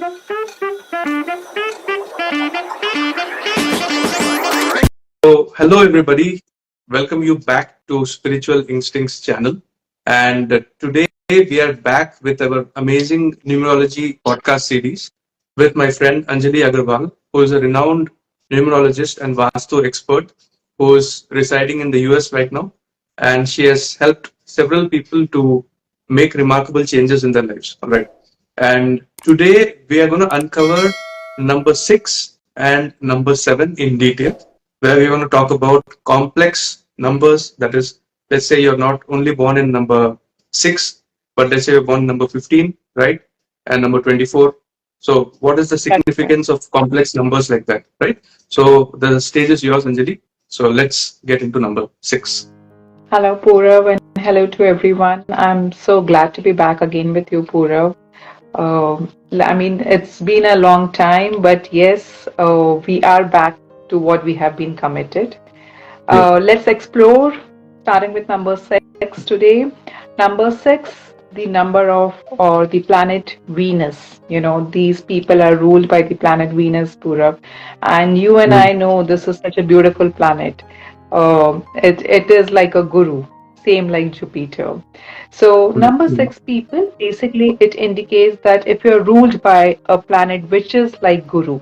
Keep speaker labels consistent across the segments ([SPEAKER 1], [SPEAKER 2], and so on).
[SPEAKER 1] So, hello everybody. Welcome you back to Spiritual Instincts channel. And today we are back with our amazing numerology podcast series with my friend Anjalli Agrawal, who is a renowned numerologist and Vastu expert who is residing in the US right now. And she has helped several people to make remarkable changes in their lives. All right. And today we are going to uncover number 6 and number 7 in detail, where we want to talk about complex numbers. That is, let's say you're not only born in number 6, but let's say you're born number 15, right? And number 24. So what is the significance of complex numbers like that, right? So the stage is yours, Anjali. So let's get into number 6.
[SPEAKER 2] Hello, Purab, and hello to everyone. I'm so glad to be back again with you, Purab. It's been a long time, but yes, we are back to what we have been committed.
[SPEAKER 1] Yes.
[SPEAKER 2] Let's explore, starting with number 6 today. Number 6, the number of, or the planet Venus. These people are ruled by the planet Venus, Purab. And you and
[SPEAKER 1] Mm.
[SPEAKER 2] I know this is such a beautiful planet. It is like a guru, same like Jupiter. So number
[SPEAKER 1] Mm.
[SPEAKER 2] 6 people, basically it indicates that if you're ruled by a planet which is like guru,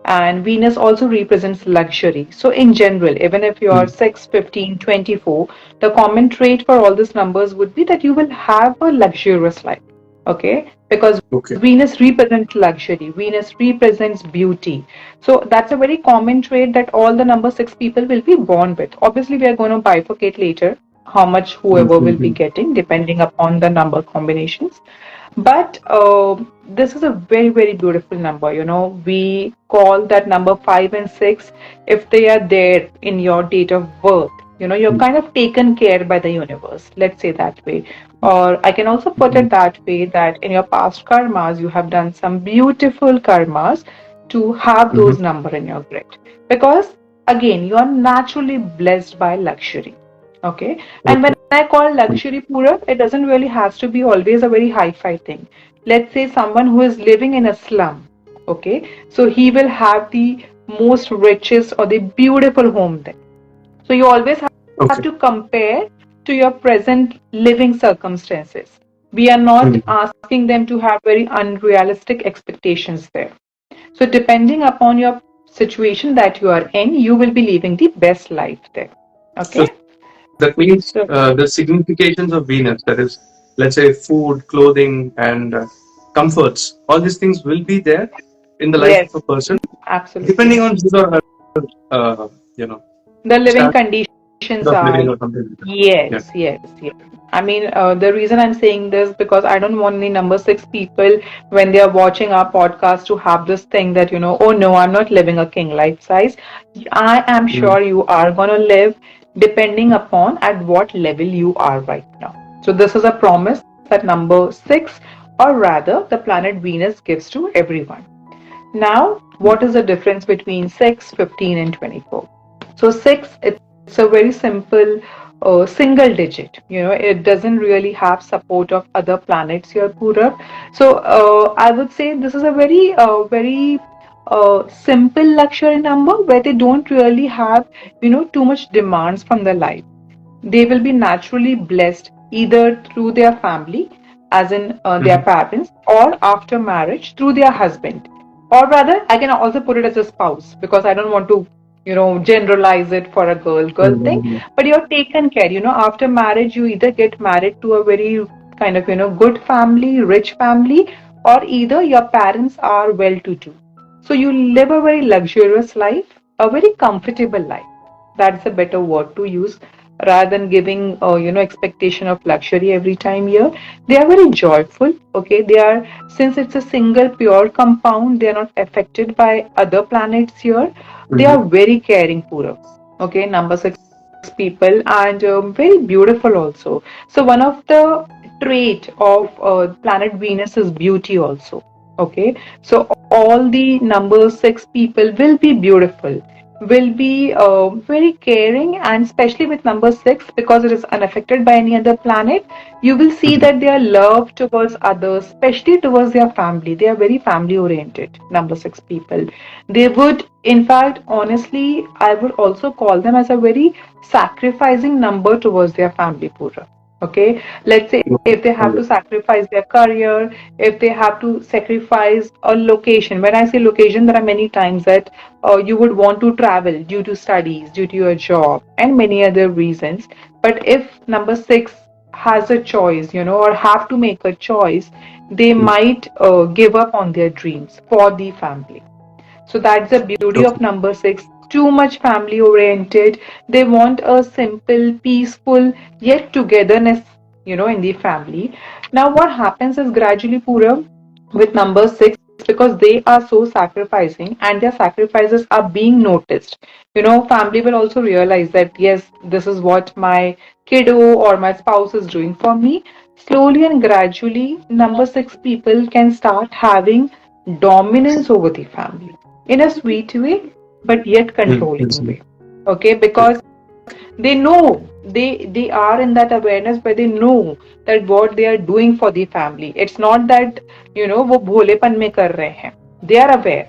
[SPEAKER 2] and Venus also represents luxury. So in general, even if you are
[SPEAKER 1] Mm.
[SPEAKER 2] 6, 15, 24, the common trait for all these numbers would be that you will have a luxurious life. Okay? Because
[SPEAKER 1] Okay.
[SPEAKER 2] Venus represents luxury, Venus represents beauty. So that's a very common trait that all the number 6 people will be born with. Obviously, we are going to bifurcate later how much whoever will be
[SPEAKER 1] Mm.
[SPEAKER 2] getting depending upon the number combinations. But this is a very, very beautiful number. We call that number 5 and 6 if they are there in your date of birth. You're
[SPEAKER 1] Mm.
[SPEAKER 2] kind of taken care by the universe. Let's say that way. Or I can also put it that way that in your past karmas, you have done some beautiful karmas to have
[SPEAKER 1] Mhm.
[SPEAKER 2] those number in your grid. Because again, you are naturally blessed by luxury. Okay. And when
[SPEAKER 1] Okay.
[SPEAKER 2] I call luxury Pura, it doesn't really has to be always a very hi-fi thing. Let's say someone who is living in a slum. Okay. So he will have the most richest or the beautiful home there. So you always have
[SPEAKER 1] Okay.
[SPEAKER 2] to compare to your present living circumstances. We are not
[SPEAKER 1] Mm.
[SPEAKER 2] asking them to have very unrealistic expectations there. So depending upon your situation that you are in, you will be living the best life there.
[SPEAKER 1] So
[SPEAKER 2] Okay.
[SPEAKER 1] that means
[SPEAKER 2] So
[SPEAKER 1] the significations of Venus, that is, let's say, food, clothing, and comforts, all these things will be there in the life of a
[SPEAKER 2] yes,
[SPEAKER 1] person,
[SPEAKER 2] absolutely.
[SPEAKER 1] depending on his or her, uh, you know,
[SPEAKER 2] The living
[SPEAKER 1] standard
[SPEAKER 2] conditions
[SPEAKER 1] of living
[SPEAKER 2] are,
[SPEAKER 1] or something like that. Yeah.
[SPEAKER 2] yes, yes, yes. The reason I'm saying this because I don't want the number 6 people when they are watching our podcast to have this thing that, oh no, I'm not living a king life size. I am
[SPEAKER 1] Mm.
[SPEAKER 2] sure you are going to live depending upon at what level you are right now. So this is a promise that number 6, or rather the planet Venus, gives to everyone. Now,
[SPEAKER 1] Mm.
[SPEAKER 2] what is the difference between 6, 15, and 24? So 6, it's a very simple single digit. It doesn't really have support of other planets here, Purab. So I would say this is a very simple luxury number where they don't really have, too much demands from their life. They will be naturally blessed either through their family, as in their
[SPEAKER 1] Mhm.
[SPEAKER 2] parents, or after marriage through their husband. Or rather, I can also put it as a spouse because I don't want to, generalize it for a girl thing.
[SPEAKER 1] Mhm.
[SPEAKER 2] But you're taken care. After marriage, you either get married to a very kind of, good family, rich family, or either your parents are well to do. So you live a very luxurious life, a very comfortable life. That's a better word to use rather than giving expectation of luxury every time here. They are very joyful. Okay, they are, since it's a single pure compound, they are not affected by other planets here. They
[SPEAKER 1] Mhm.
[SPEAKER 2] are very caring, Purav. Okay, number 6 people, and very beautiful also. So one of the trait of planet Venus is beauty also. Okay, so all the number 6 people will be beautiful. will be very caring, and especially with number 6, because it is unaffected by any other planet, you will see
[SPEAKER 1] Mhm.
[SPEAKER 2] that their love towards others, especially towards their family, they are very family oriented. Number 6 people, they would, in fact, honestly, I would also call them as a very sacrificing number towards their family, Pura. Okay, let's say if they have to
[SPEAKER 1] Okay.
[SPEAKER 2] sacrifice their career, if they have to sacrifice a location. When I say location, there are many times that you would want to travel due to studies, due to your job, and many other reasons. But if number 6 has a choice, or have to make a choice, they
[SPEAKER 1] Mm.
[SPEAKER 2] might give up on their dreams for the family. So that's the beauty of
[SPEAKER 1] Okay.
[SPEAKER 2] number 6. Too much family oriented. They want a simple, peaceful, yet togetherness, in the family. Now, what happens is gradually, Pura, with number 6, because they are so sacrificing and their sacrifices are being noticed. Family will also realize that, yes, this is what my kiddo or my spouse is doing for me. Slowly and gradually, number 6 people can start having dominance over the family in a sweet way, but yet
[SPEAKER 1] Mm.
[SPEAKER 2] controlling
[SPEAKER 1] Mm.
[SPEAKER 2] way. Okay, because they know, they are in that awareness where they know that what they are doing for the family. It's not that वो भोलेपन में कर रहे हैं. They are aware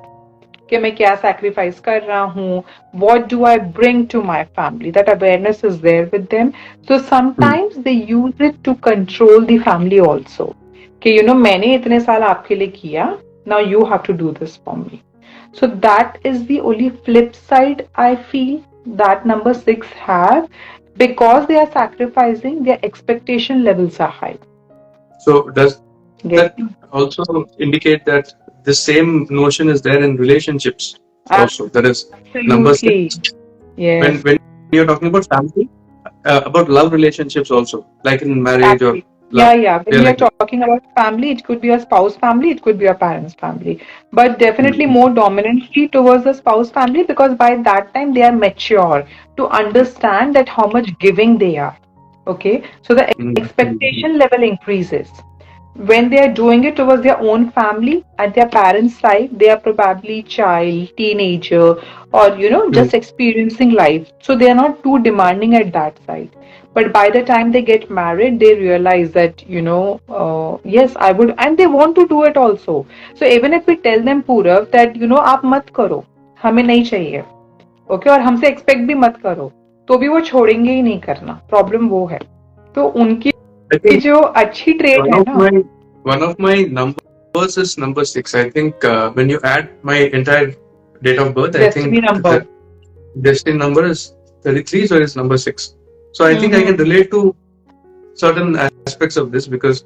[SPEAKER 2] कि मैं क्या sacrifice कर रहा हूँ, what do I bring to my family. That awareness is there with them. So
[SPEAKER 1] Mm.
[SPEAKER 2] sometimes they use it to control the family also. कि मैंने इतने साल आपके लिए किया, now you have to do this for me. So that is the only flip side I feel that number 6 have, because they are sacrificing, their expectation levels are high.
[SPEAKER 1] So does that
[SPEAKER 2] Get me?
[SPEAKER 1] also indicate that the same notion is there in relationships also? That is number six.
[SPEAKER 2] Absolutely. Yes.
[SPEAKER 1] When you're talking about family, about love relationships also, like in marriage or
[SPEAKER 2] Absolutely.
[SPEAKER 1] love,
[SPEAKER 2] Yeah, yeah. When
[SPEAKER 1] they're
[SPEAKER 2] we are
[SPEAKER 1] like that.
[SPEAKER 2] talking about family, it could be a spouse family, it could be a parent's family, but definitely
[SPEAKER 1] Mm.
[SPEAKER 2] more dominantly towards the spouse family, because by that time they are mature to understand that how much giving they are. Okay, so the
[SPEAKER 1] Mm. Mm.
[SPEAKER 2] expectation level increases. When they are doing it towards their own family, at their parents' side, they are probably child, teenager, or
[SPEAKER 1] Mm.
[SPEAKER 2] just experiencing life. So they are not too demanding at that side. But by the time they get married, they realize that yes, I would, and they want to do it also. So even if we tell them, Purav, that आप मत करो, हमें नहीं चाहिए, okay, और हमसे expect भी मत करो, तो भी वो छोड़ेंगे ही नहीं करना. प्रॉब्लम वो है. तो उनकी
[SPEAKER 1] I think
[SPEAKER 2] जो अच्छी ट्रेड
[SPEAKER 1] one
[SPEAKER 2] है
[SPEAKER 1] of
[SPEAKER 2] ना,
[SPEAKER 1] my one of my numbers is number six. I think when you add my entire date of birth, I think
[SPEAKER 2] destiny
[SPEAKER 1] the
[SPEAKER 2] number.
[SPEAKER 1] destiny number is 33, so it's number six. So I think I can
[SPEAKER 2] hmm.
[SPEAKER 1] relate to certain aspects of this because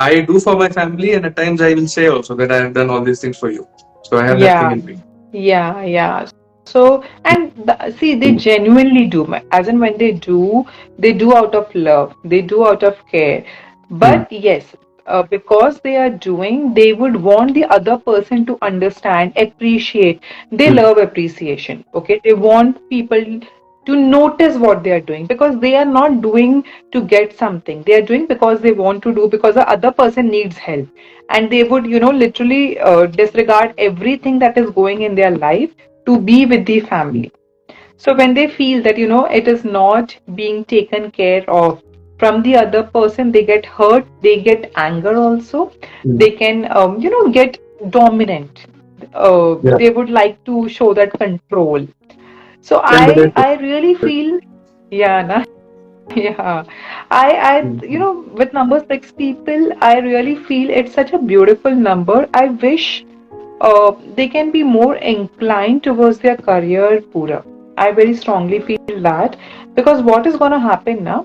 [SPEAKER 1] I do for my family, and at times I will say also that I have done all these things for you. So I have that thing
[SPEAKER 2] Yeah,
[SPEAKER 1] in me.
[SPEAKER 2] yeah, yeah. So, and see, they genuinely do, as in when they do out of love, they do out of care.
[SPEAKER 1] Mm.
[SPEAKER 2] But yes, because they are doing, they would want the other person to understand, appreciate. They
[SPEAKER 1] Mm.
[SPEAKER 2] love appreciation. Okay, they want people to notice what they are doing, because they are not doing to get something. They are doing because they want to do, because the other person needs help, and they would literally disregard everything that is going in their life to be with the family. So when they feel that it is not being taken care of from the other person, they get hurt, they get anger also,
[SPEAKER 1] Mm.
[SPEAKER 2] they can get dominant.
[SPEAKER 1] Yeah.
[SPEAKER 2] They would like to show that control. So
[SPEAKER 1] Then the
[SPEAKER 2] I really feel, yeah, na. Yeah, with number 6 people, I really feel it's such a beautiful number. I wish they can be more inclined towards their career, Pura. I very strongly feel that, because what is going to happen now?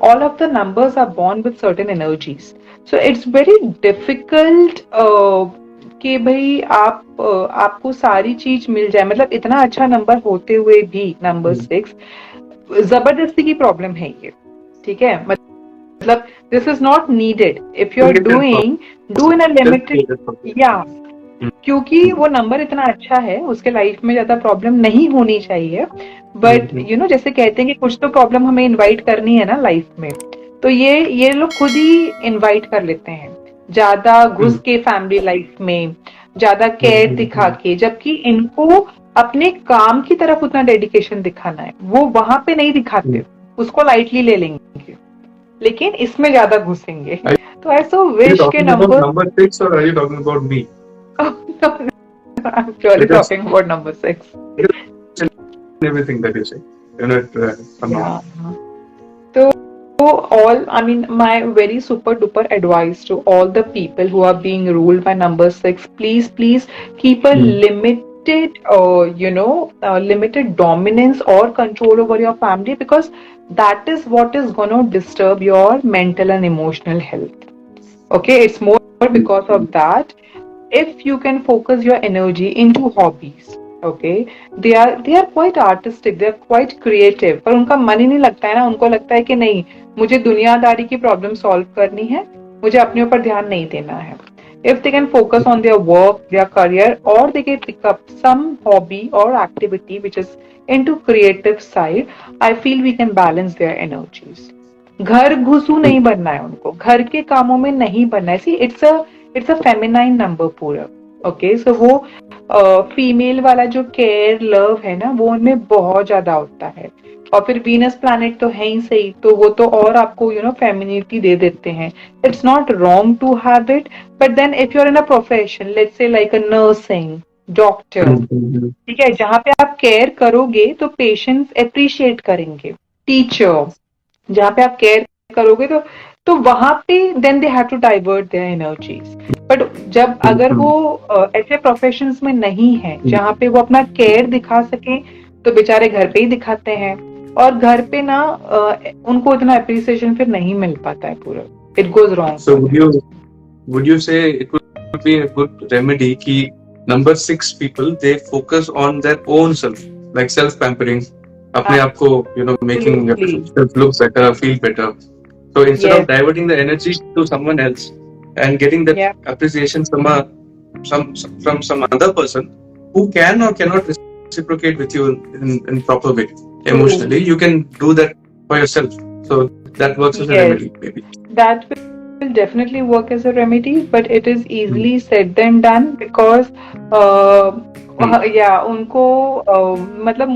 [SPEAKER 2] All of the numbers are born with certain energies. So it's very difficult कि भाई आपको सारी चीज मिल जाए, मतलब इतना अच्छा number होते हुए भी नंबर
[SPEAKER 1] Mm.
[SPEAKER 2] 6, जबरदस्ती की प्रॉब्लम है ये. ठीक है, मतलब this is not needed. If you are
[SPEAKER 1] Limited
[SPEAKER 2] doing, do in a limited.
[SPEAKER 1] limited purpose.
[SPEAKER 2] या,
[SPEAKER 1] Mm.
[SPEAKER 2] क्योंकि वो नंबर इतना अच्छा है, उसके लाइफ में ज्यादा प्रॉब्लम नहीं होनी चाहिए. But
[SPEAKER 1] Mhm.
[SPEAKER 2] जैसे कहते हैं कि कुछ तो प्रॉब्लम हमें इनवाइट करनी है ना लाइफ में, तो ये लोग खुद ही इनवाइट कर लेते हैं, ज्यादा घुस
[SPEAKER 1] Mm.
[SPEAKER 2] के फैमिली लाइफ में, ज्यादा केयर दिखा
[SPEAKER 1] Mhm.
[SPEAKER 2] के, जबकि इनको अपने काम की तरफ उतना डेडिकेशन दिखाना है, वो वहां पे नहीं दिखाते, उसको लाइटली ले लेंगे, लेकिन इसमें ज्यादा घुसेंगे. तो ऐसा
[SPEAKER 1] Are you
[SPEAKER 2] विश के
[SPEAKER 1] talking about
[SPEAKER 2] number.
[SPEAKER 1] number 6 or are you talking about me?
[SPEAKER 2] I'm purely
[SPEAKER 1] Because
[SPEAKER 2] talking about number 6.
[SPEAKER 1] everything that you say, you know, somehow.
[SPEAKER 2] Yeah. So all, I mean, my very super duper advice to all the people who are being ruled by number 6, please keep a
[SPEAKER 1] Mm.
[SPEAKER 2] limited, limited dominance or control over your family, because that is what is going to disturb your mental and emotional health. Okay, it's more because of that. If you can focus your energy into hobbies, okay, they are quite artistic, they are quite creative, पर उनका मन ही नहीं लगता है ना, उनको लगता है कि नहीं, मुझे दुनियादारी की प्रॉब्लम सॉल्व करनी है, मुझे अपने ऊपर ध्यान नहीं देना है. If they can focus on their work, their career, or they can pick up some hobby or activity which is into creative side, I feel we can balance their energies. घर घुसू नहीं बनना है उनको, घर के कामों में नहीं बनना है. See it's a feminine number पूरा. ओके, सो वो फीमेल वाला जो केयर लव है ना, वो उनमें बहुत ज्यादा होता है. और फिर वीनस प्लैनेट तो है ही सही, तो वो तो और आपको फेमिनिटी दे देते हैं. It's not wrong to have it, but then if you are in a profession, let's say like a nursing, doctor, ठीक है, जहाँ पे आप केयर करोगे तो पेशेंट्स अप्रिशिएट करेंगे. टीचर, जहाँ पे आप केयर करोगे तो वहां पे then they have to divert their energies. But जब अगर वो ऐसे प्रोफेशंस में नहीं है जहाँ पे वो अपना केयर दिखा सके, तो बेचारे घर पे ही दिखाते हैं, और घर पे ना उनको इतना अप्रिसिएशन फिर नहीं मिल पाता है पूरा. It goes wrong.
[SPEAKER 1] So would you say it would be a good remedy कि number 6 people they focus on their own self, like self pampering, अपने आप को making yourself look better, feel better. So instead of diverting the energy to someone else and getting that appreciation from some other person who can or cannot reciprocate with you in proper way emotionally, you can do that for yourself. So that works as a remedy, maybe.
[SPEAKER 2] That will definitely work as a remedy, but it is easily said than done, because या उनको मतलब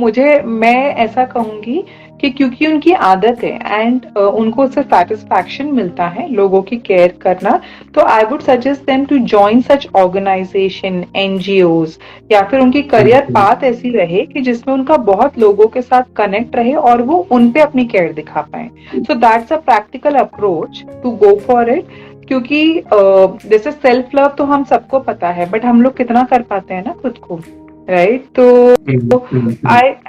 [SPEAKER 2] मैं ऐसा कहूंगी कि क्योंकि उनकी आदत है एंड उनको उससे सेटिस्फैक्शन मिलता है लोगों की केयर करना, तो I would suggest them to join such organisation, NGOs, या फिर उनकी करियर पाथ ऐसी रहे कि जिसमें उनका बहुत लोगों के साथ कनेक्ट रहे और वो उन पे अपनी केयर दिखा पाए. So that's a practical approach to go for it. क्योंकि जैसे सेल्फ लव तो हम सबको पता है, बट हम लोग कितना कर पाते हैं ना खुद को, राइट? तो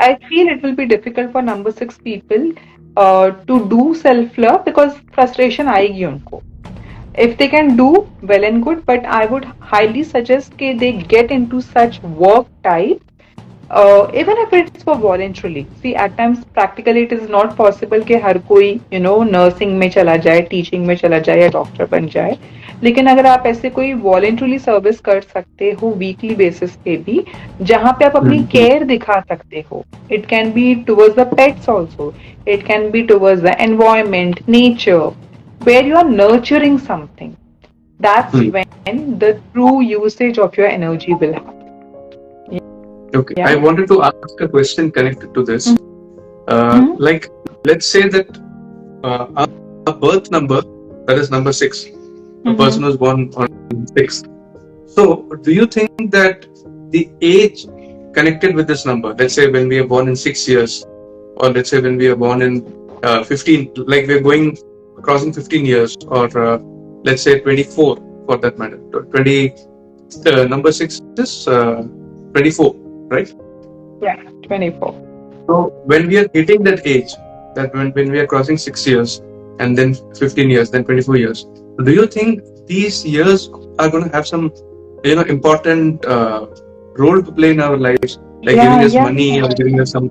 [SPEAKER 2] I feel it will be difficult for number 6 people to do self love, because frustration आएगी उनको. If they can do, well and good, but I would highly suggest that they get into such work type, even if it's for voluntarily. See, at times practically it is not possible कि हर कोई nursing में चला जाए, teaching में चला जाए या doctor बन जाए. लेकिन अगर आप ऐसे कोई वॉलेंट्रली सर्विस कर सकते हो वीकली बेसिस पे भी, जहाँ पे आप अपनी केयर दिखा सकते हो, it can be towards the pets also, it can be towards the environment, nature, where you are nurturing something, that's when the true usage of your energy will happen.
[SPEAKER 1] Okay, yeah. I wanted to ask a question connected to this. Like, let's say that a birth number, that is number 6, a person was born on 6. So, do you think that the age connected with this number, let's say when we are born in 6 years, or let's say when we are born in 15, like we're crossing 15 years, or let's say 24 for that matter, number 6 is 24. Right?
[SPEAKER 2] Yeah, 24.
[SPEAKER 1] So when we are hitting that age, that when we are crossing 6 years, and then 15 years, then 24 years, do you think these years are going to have some, important role to play in our lives, like giving us money or giving us some,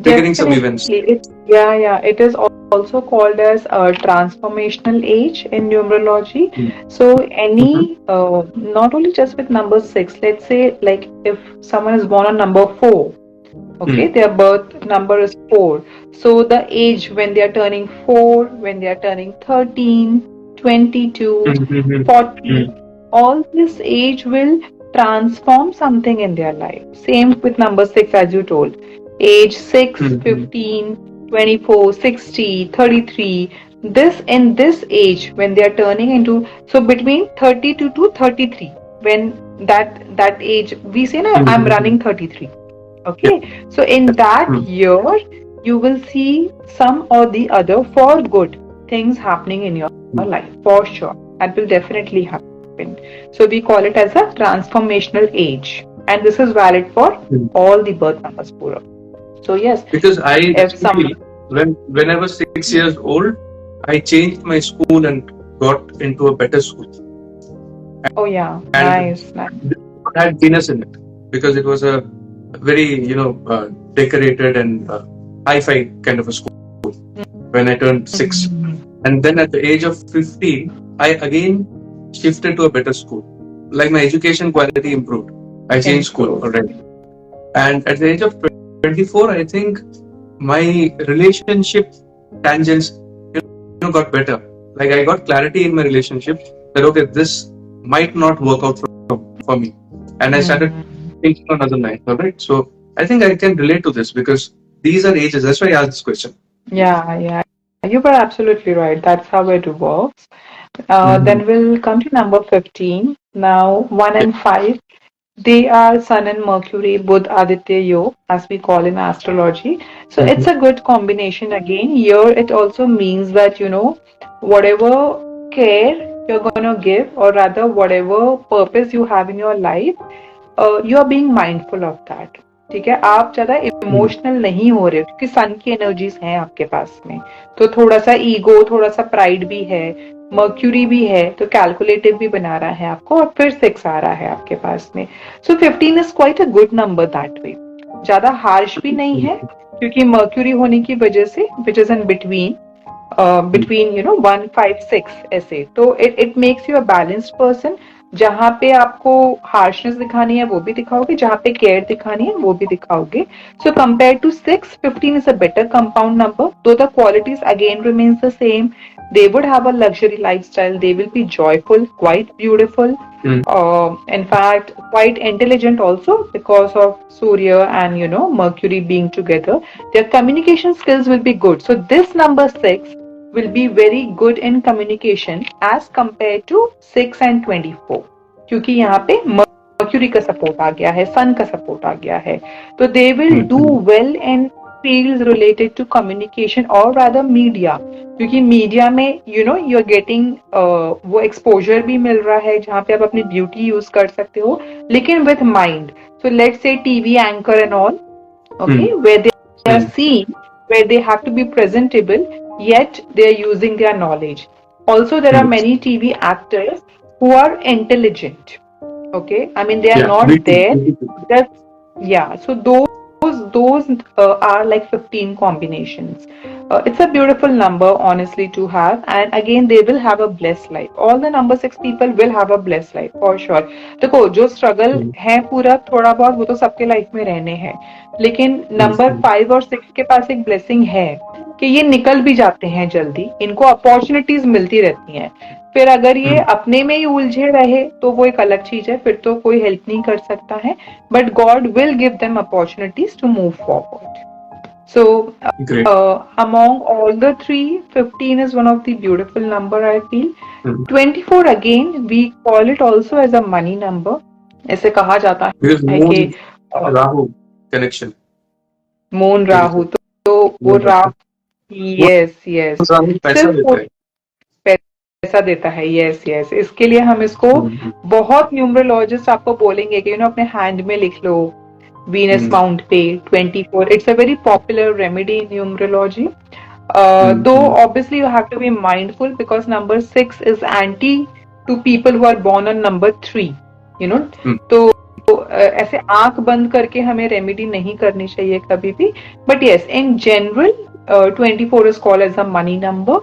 [SPEAKER 1] triggering some events?
[SPEAKER 2] It is also called as a transformational age in numerology. So any, not only just with number 6, let's say like if someone is born on number 4, okay, their birth number is 4. So the age when they are turning 4, when they are turning 13, 22, 40, all this age will transform something in their life. Same with number 6, as you told. Age 6,
[SPEAKER 1] Mhm.
[SPEAKER 2] 15, 24, 60, 33. In this age, when they are turning into, so between 32 to 33, when that age, we say, na, I'm running
[SPEAKER 1] Mhm.
[SPEAKER 2] 33.
[SPEAKER 1] Yeah.
[SPEAKER 2] Okay. So in that
[SPEAKER 1] Mhm.
[SPEAKER 2] year, you will see some or the other for good things happening in your life, for sure. That will definitely happen. So we call it as a transformational age. And this is valid for
[SPEAKER 1] Mhm.
[SPEAKER 2] all the birth numbers, Pura. So yes,
[SPEAKER 1] Because
[SPEAKER 2] if some,
[SPEAKER 1] feel when I was 6 years old, I changed my school and got into a better school,
[SPEAKER 2] oh yeah,
[SPEAKER 1] and
[SPEAKER 2] nice, nice.
[SPEAKER 1] this had Venus in it because it was a very decorated and hi-fi kind of a school when I turned 6.
[SPEAKER 2] Mhm.
[SPEAKER 1] And then at the age of 15, I again shifted to a better school. Like my education quality improved. I changed school
[SPEAKER 2] Improve.
[SPEAKER 1] already. And at the age of 24, I think my relationship tangents got better. Like I got clarity in my relationship that okay, this might not work out for me. And I started
[SPEAKER 2] Hmm.
[SPEAKER 1] thinking on other lines. All right. So I think I can relate to this because these are ages. That's why I asked this question.
[SPEAKER 2] Yeah, yeah. You were absolutely right. That's how it works.
[SPEAKER 1] Mm-hmm.
[SPEAKER 2] Then we'll come to number 15. Now, 1
[SPEAKER 1] Yeah.
[SPEAKER 2] and 5, they are Sun and Mercury, Budh Aditya Yoga, as we call in astrology. So it's
[SPEAKER 1] Mm-hmm.
[SPEAKER 2] a good combination again. Here, it also means that, whatever care you're going to give, or rather, whatever purpose you have in your life, you are being mindful of that. ठीक है, आप ज्यादा emotional नहीं हो रहे हो क्योंकि सन की एनर्जीज हैं आपके पास में. तो थोड़ा सा ईगो, थोड़ा सा प्राइड भी है, मर्क्यूरी भी है, तो कैलकुलेटिव भी बना रहा है आपको, और फिर 6 आ रहा है आपके पास में. सो 15 is quite a good number that way. ज्यादा हार्श भी नहीं है क्योंकि मर्क्यूरी होने की वजह से which is in between, between 1, 5, 6 ऐसे. तो it makes you a balanced person. जहाँ पे आपको हार्शनेस दिखानी है वो भी दिखाओगे, जहाँ पे केयर दिखानी है वो भी दिखाओगे. So compare to 6, 15 is a better compound number, though the qualities again remains the same. They would have a luxury lifestyle, they will be joyful, quite beautiful, in fact quite intelligent also because of Surya and Mercury being together. Their communication skills will be good. So this number 6 will be very good in communication as compared to 6 and 24, क्योंकि यहाँ पे mercury का support आ गया है, सन का support आ गया है. तो they will do well in fields related to communication और रादर मीडिया, क्योंकि मीडिया में यू आर गेटिंग वो एक्सपोजर भी मिल रहा है जहाँ पे आप अपनी ब्यूटी यूज कर सकते हो, लेकिन with mind. So let's say TV anchor and all, okay, where they are seen, where they have to be presentable, yet they are using their knowledge. Also, there are many TV actors who are intelligent. Okay, I mean they are
[SPEAKER 1] Yeah.
[SPEAKER 2] not there.
[SPEAKER 1] Beautiful.
[SPEAKER 2] Just yeah. So those are like 15 combinations. It's a beautiful number, honestly, to have, and again they will have a blessed life. All the number 6 people will have a blessed life for sure. देखो जो struggle है पूरा थोड़ा बहुत वो तो सबके life में रहने हैं, लेकिन नंबर 5 और 6 के पास एक ब्लेसिंग है कि ये निकल भी जाते हैं जल्दी, इनको अपॉर्चुनिटीज मिलती रहती हैं. फिर अगर ये अपने में ही उलझे रहे तो वो एक अलग चीज है, फिर तो कोई हेल्प नहीं कर सकता है. But God will give them opportunities to move forward. So,
[SPEAKER 1] Great.
[SPEAKER 2] among all the three, 15 is one of the beautiful number, I feel. 24 again, we call it also as a money number. ऐसे कहा जाता
[SPEAKER 1] Because
[SPEAKER 2] है कि
[SPEAKER 1] Rahu connection.
[SPEAKER 2] Moon Rahu, तो वो Rahu, yes yes,
[SPEAKER 1] Rahu पैसा
[SPEAKER 2] सिर्फ
[SPEAKER 1] देता है.
[SPEAKER 2] पैसा देता है. यस यस, इसके लिए हम इसको बहुत न्यूमरोलॉजिस्ट आपको बोलेंगे कि अपने हैंड में लिख लो Venus Mount पे 24. It's a very popular remedy in numerology. Though obviously you have to be mindful because number 6 is anti to people who are born on number 3. तो ऐसे आंख बंद करके हमें रेमेडी नहीं करनी चाहिए कभी भी. But yes, in general 24 is called as a money number.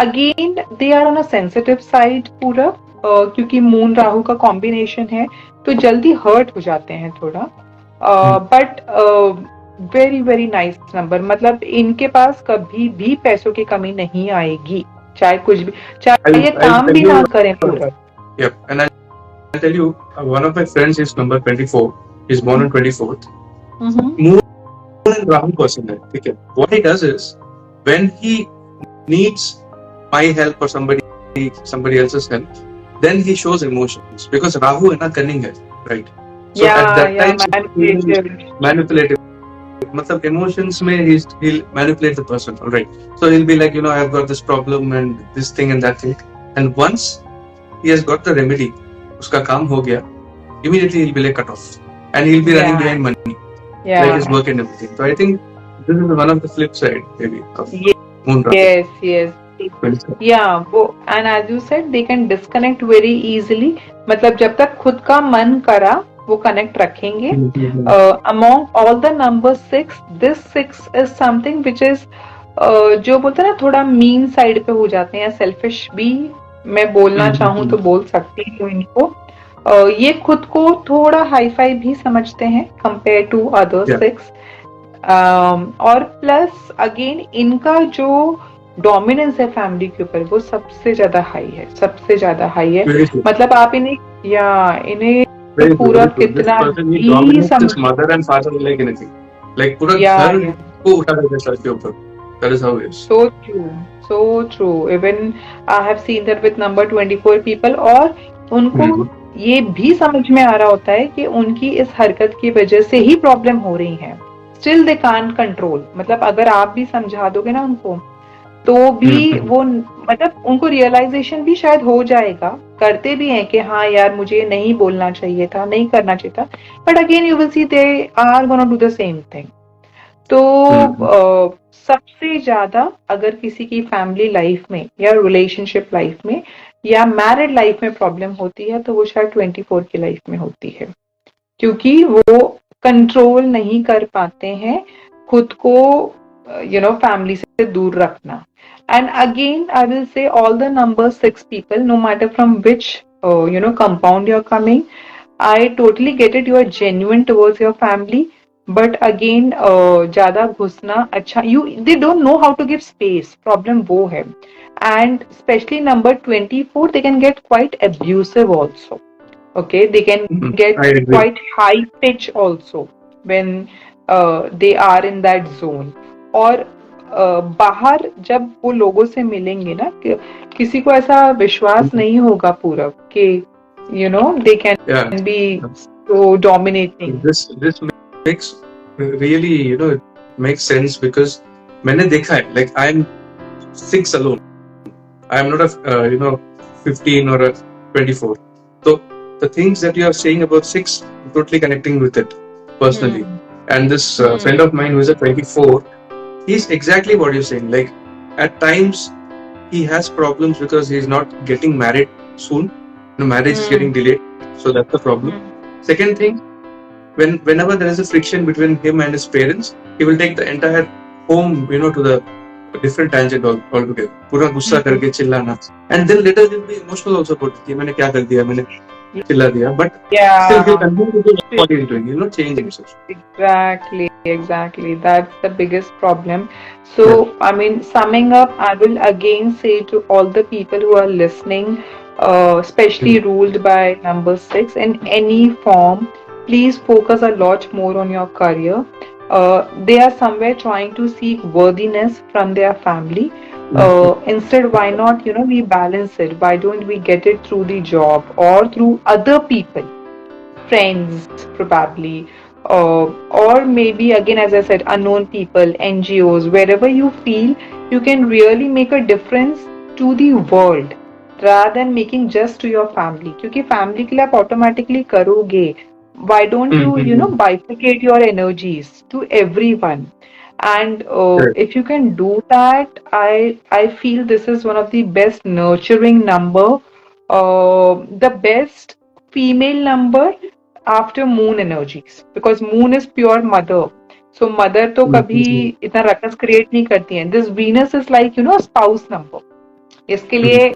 [SPEAKER 2] Again they are on a sensitive side पूरा, क्योंकि मून राहु का कॉम्बिनेशन है तो जल्दी हर्ट हो जाते हैं थोड़ा. But very very nice number. मतलब इनके पास कभी भी पैसों की कमी नहीं आएगी, चाहे कुछ भी, चाहे ये काम भी ना करें पूरा.
[SPEAKER 1] Yep. And I'll tell you, one of my friends is number 24. He's born on 24th.
[SPEAKER 2] Mm-hmm.
[SPEAKER 1] Moon and Rahu person hai, ठीक है. What he does is, when he needs my help or somebody else's help, then he shows emotions because Rahu है ना cunning है, right? So at that time, manipulative. मतलब emotions में he'll manipulate the person, all right? So he'll be like, I've got this problem and this thing and that thing, and once he has got the remedy, उसका काम हो गया, immediately he'll be like cut off, and he'll be running behind money, like his work and everything. So I think this is one of the flip side, maybe. Of Moon Rahu.
[SPEAKER 2] Yes. Yeah, and as you said, they can disconnect very easily. मतलब जब तक खुद का मन करा वो connect रखेंगे. Among all the numbers 6, this 6 is something which is जो बोलते हैं ना थोड़ा मीन साइड पे हो जाते हैं या सेल्फिश भी मैं बोलना चाहूँ तो बोल सकती हूँ इनको. ये खुद को थोड़ा हाई फाई भी समझते हैं कंपेयर टू अदर 6. और प्लस अगेन इनका जो डोमिनेंस है फैमिली के ऊपर वो सबसे ज्यादा हाई है. मतलब आप इन्हें पूरा कितना भी समझ
[SPEAKER 1] mother and father like anything, like पूरा घर को उठा देते सर के ऊपर. That is how it is.
[SPEAKER 2] So true. Even I have seen that with number 24 people. और उनको ये भी समझ में आ रहा होता है कि उनकी इस हरकत की वजह से ही प्रॉब्लम हो रही है. Still they can't control. मतलब अगर आप भी समझा दोगे ना उनको तो भी वो मतलब उनको रियलाइजेशन भी शायद हो जाएगा. करते भी हैं कि हाँ यार मुझे नहीं बोलना चाहिए था, नहीं करना चाहिए था. But again you will see they are gonna do the same thing. तो सबसे ज्यादा अगर किसी की फैमिली लाइफ में या रिलेशनशिप लाइफ में या मैरिड लाइफ में प्रॉब्लम होती है तो वो शायद 24 की लाइफ में होती है, क्योंकि वो कंट्रोल नहीं कर पाते हैं खुद को फैमिली से दूर रखना. And again, I will say all the number 6 people, no matter from which compound you're coming, I totally get it. You are genuine towards your family, but again, ज़्यादा घुसना अच्छा. They don't know how to give space. Problem वो है. And especially number 24, they can get quite abusive also. Okay, they can get quite high pitch also when they are in that zone. और बाहर जब वो लोगों से मिलेंगे ना किसी को ऐसा विश्वास नहीं होगा पूरा कि they can be so dominating.
[SPEAKER 1] This makes really it makes sense because मैंने देखा है, like I am 6 alone. I am not a 15 or a 24. So the things that you are saying about 6, I'm totally connecting with it personally. And this friend of mine who is a 24, he's exactly what you're saying. Like at times he has problems because he's not getting married soon. Marriage is getting delayed, so that's the problem. Second thing, whenever there is a friction between him and his parents, he will take the entire home, to the different tangent altogether. पूरा गुस्सा करके चिल्लाना, and then later he'll be emotional also about it. मैंने क्या कर दिया, मैंने चिल्ला दिया, but still he'll continue to do what he's doing, change himself.
[SPEAKER 2] Exactly. That's the biggest problem. So, I mean, summing up, I will again say to all the people who are listening, especially ruled by number 6 in any form, please focus a lot more on your career. They are somewhere trying to seek worthiness from their family. Instead, why not, we balance it? Why don't we get it through the job or through other people, friends, probably, or maybe again, as I said, unknown people, NGOs, wherever you feel you can really make a difference to the world rather than making just to your family. क्योंकि family के लिए आप automatically करोगे. Why don't you, bifurcate your energies to everyone? And if you can do that, I feel this is one of the best nurturing number, the best female number after moon energies, because moon is pure mother. So mother तो कभी इतना ruckus create नहीं करती है. This Venus is like spouse number. इसके लिए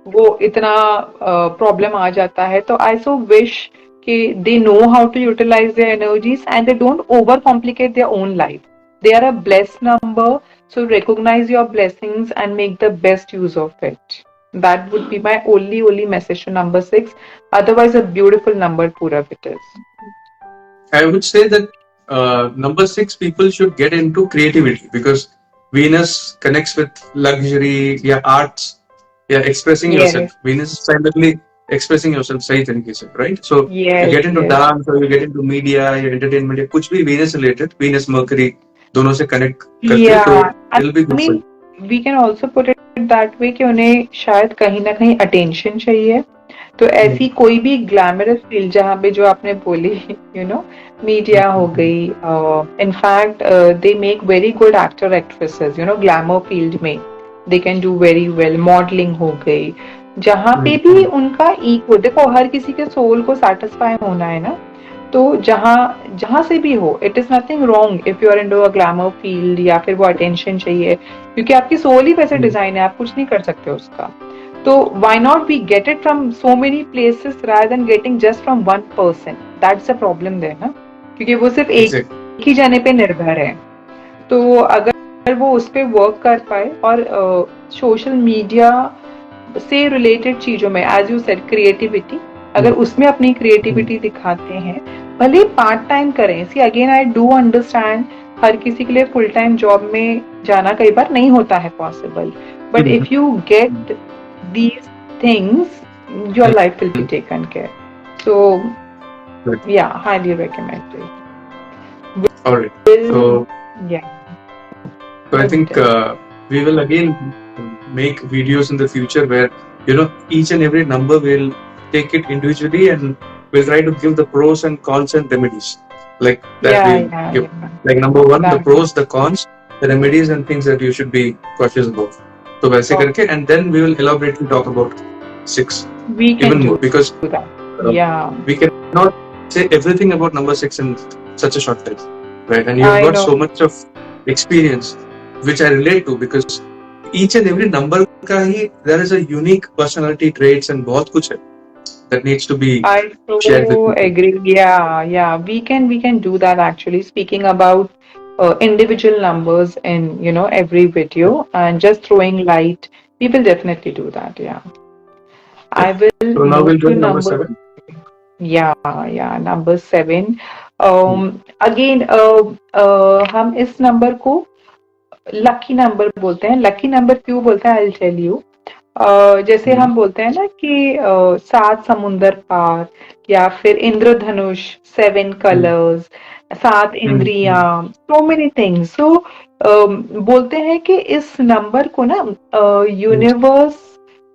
[SPEAKER 2] वो इतना problem आ जाता है. तो I so wish they know how to utilize their energies and they don't overcomplicate their own life. They are a blessed number, so recognize your blessings and make the best use of it. That would be my only message to number 6. Otherwise, a beautiful number, Purab it is.
[SPEAKER 1] I would say that number 6 people should get into creativity because Venus connects with luxury, yeah, arts, yeah, expressing
[SPEAKER 2] Yes,
[SPEAKER 1] yourself. Venus is primarily expressing yourself, सही तरीके से, right? So you
[SPEAKER 2] yes,
[SPEAKER 1] get into
[SPEAKER 2] yes.
[SPEAKER 1] dance or you get into media, your entertainment, या कुछ भी Venus related, Venus Mercury दोनों से connect करके तो
[SPEAKER 2] Yeah, I
[SPEAKER 1] it'll be good for
[SPEAKER 2] mean,
[SPEAKER 1] you.
[SPEAKER 2] we can also put it that way कि उन्हें शायद कहीं ना कहीं attention चाहिए. तो
[SPEAKER 1] Hmm.
[SPEAKER 2] ऐसी कोई भी ग्लैमरस फील्ड जहाँ पे जो आपने बोली मीडिया हो गई, in fact they make very good actor actresses glamour field में they can do very well. Modelling हो गई, जहाँ पे भी उनका इको, देखो हर किसी के सोल को सेटिस्फाई होना है ना. तो जहाँ जहाँ से भी हो, it is nothing wrong if you are into a glamour field या फिर वो अटेंशन चाहिए, क्योंकि आपकी सोल ही वैसे डिजाइन है, आप कुछ नहीं कर सकते उसका. तो why not we get it from so many places rather than getting just from one person? That's the problem there ना, क्योंकि वो सिर्फ
[SPEAKER 1] Exactly.
[SPEAKER 2] एक ही जाने पे निर्भर है. तो अगर वो उस पे वर्क कर पाए और सोशल मीडिया से रिलेटेड चीजों में, एज यू सेड क्रिएटिविटी, अगर उसमें अपनी क्रिएटिविटी दिखाते हैं, भले पार्ट टाइम करें. See again I do understand her किसी के लिए फुल टाइम जॉब में जाना कई बार नहीं होता है possible, but if you get these things, your life will be taken care. So, yeah, highly recommended.
[SPEAKER 1] All right. So,
[SPEAKER 2] Yeah.
[SPEAKER 1] So I think we will again make videos in the future where each and every number will take it individually and we'll try to give the pros and cons and remedies like that.
[SPEAKER 2] Yeah,
[SPEAKER 1] We'll
[SPEAKER 2] yeah,
[SPEAKER 1] give
[SPEAKER 2] yeah.
[SPEAKER 1] like number 1 the
[SPEAKER 2] That.
[SPEAKER 1] pros, the cons, the remedies and things that you should be cautious about. So वैसे करके, and then we will elaborately talk about 6
[SPEAKER 2] We can
[SPEAKER 1] even
[SPEAKER 2] do
[SPEAKER 1] more because
[SPEAKER 2] that. Yeah.
[SPEAKER 1] we cannot say everything about number 6 in such a short time, right? And you've
[SPEAKER 2] I
[SPEAKER 1] got
[SPEAKER 2] know.
[SPEAKER 1] so much of experience which I relate to because each and every number का ही there is a unique personality traits and बहुत कुछ है that needs to be
[SPEAKER 2] I
[SPEAKER 1] shared with
[SPEAKER 2] so
[SPEAKER 1] people.
[SPEAKER 2] agree. Yeah, yeah. We can do that actually. Speaking about individual numbers in every video and just throwing light, we will definitely do that. Yeah. I will
[SPEAKER 1] So now we'll
[SPEAKER 2] move
[SPEAKER 1] go
[SPEAKER 2] to
[SPEAKER 1] to number
[SPEAKER 2] number.
[SPEAKER 1] 7.
[SPEAKER 2] Yeah, number 7. Again, हम इस number को lucky number बोलते हैं. Lucky number क्यों बोलते हैं, I will tell you. जैसे हम बोलते हैं ना कि 7 समुंदर पार, या फिर इंद्रधनुष, 7 कलर्स, 7 इंद्रियां, so many things. So बोलते हैं कि इस नंबर को ना यूनिवर्स,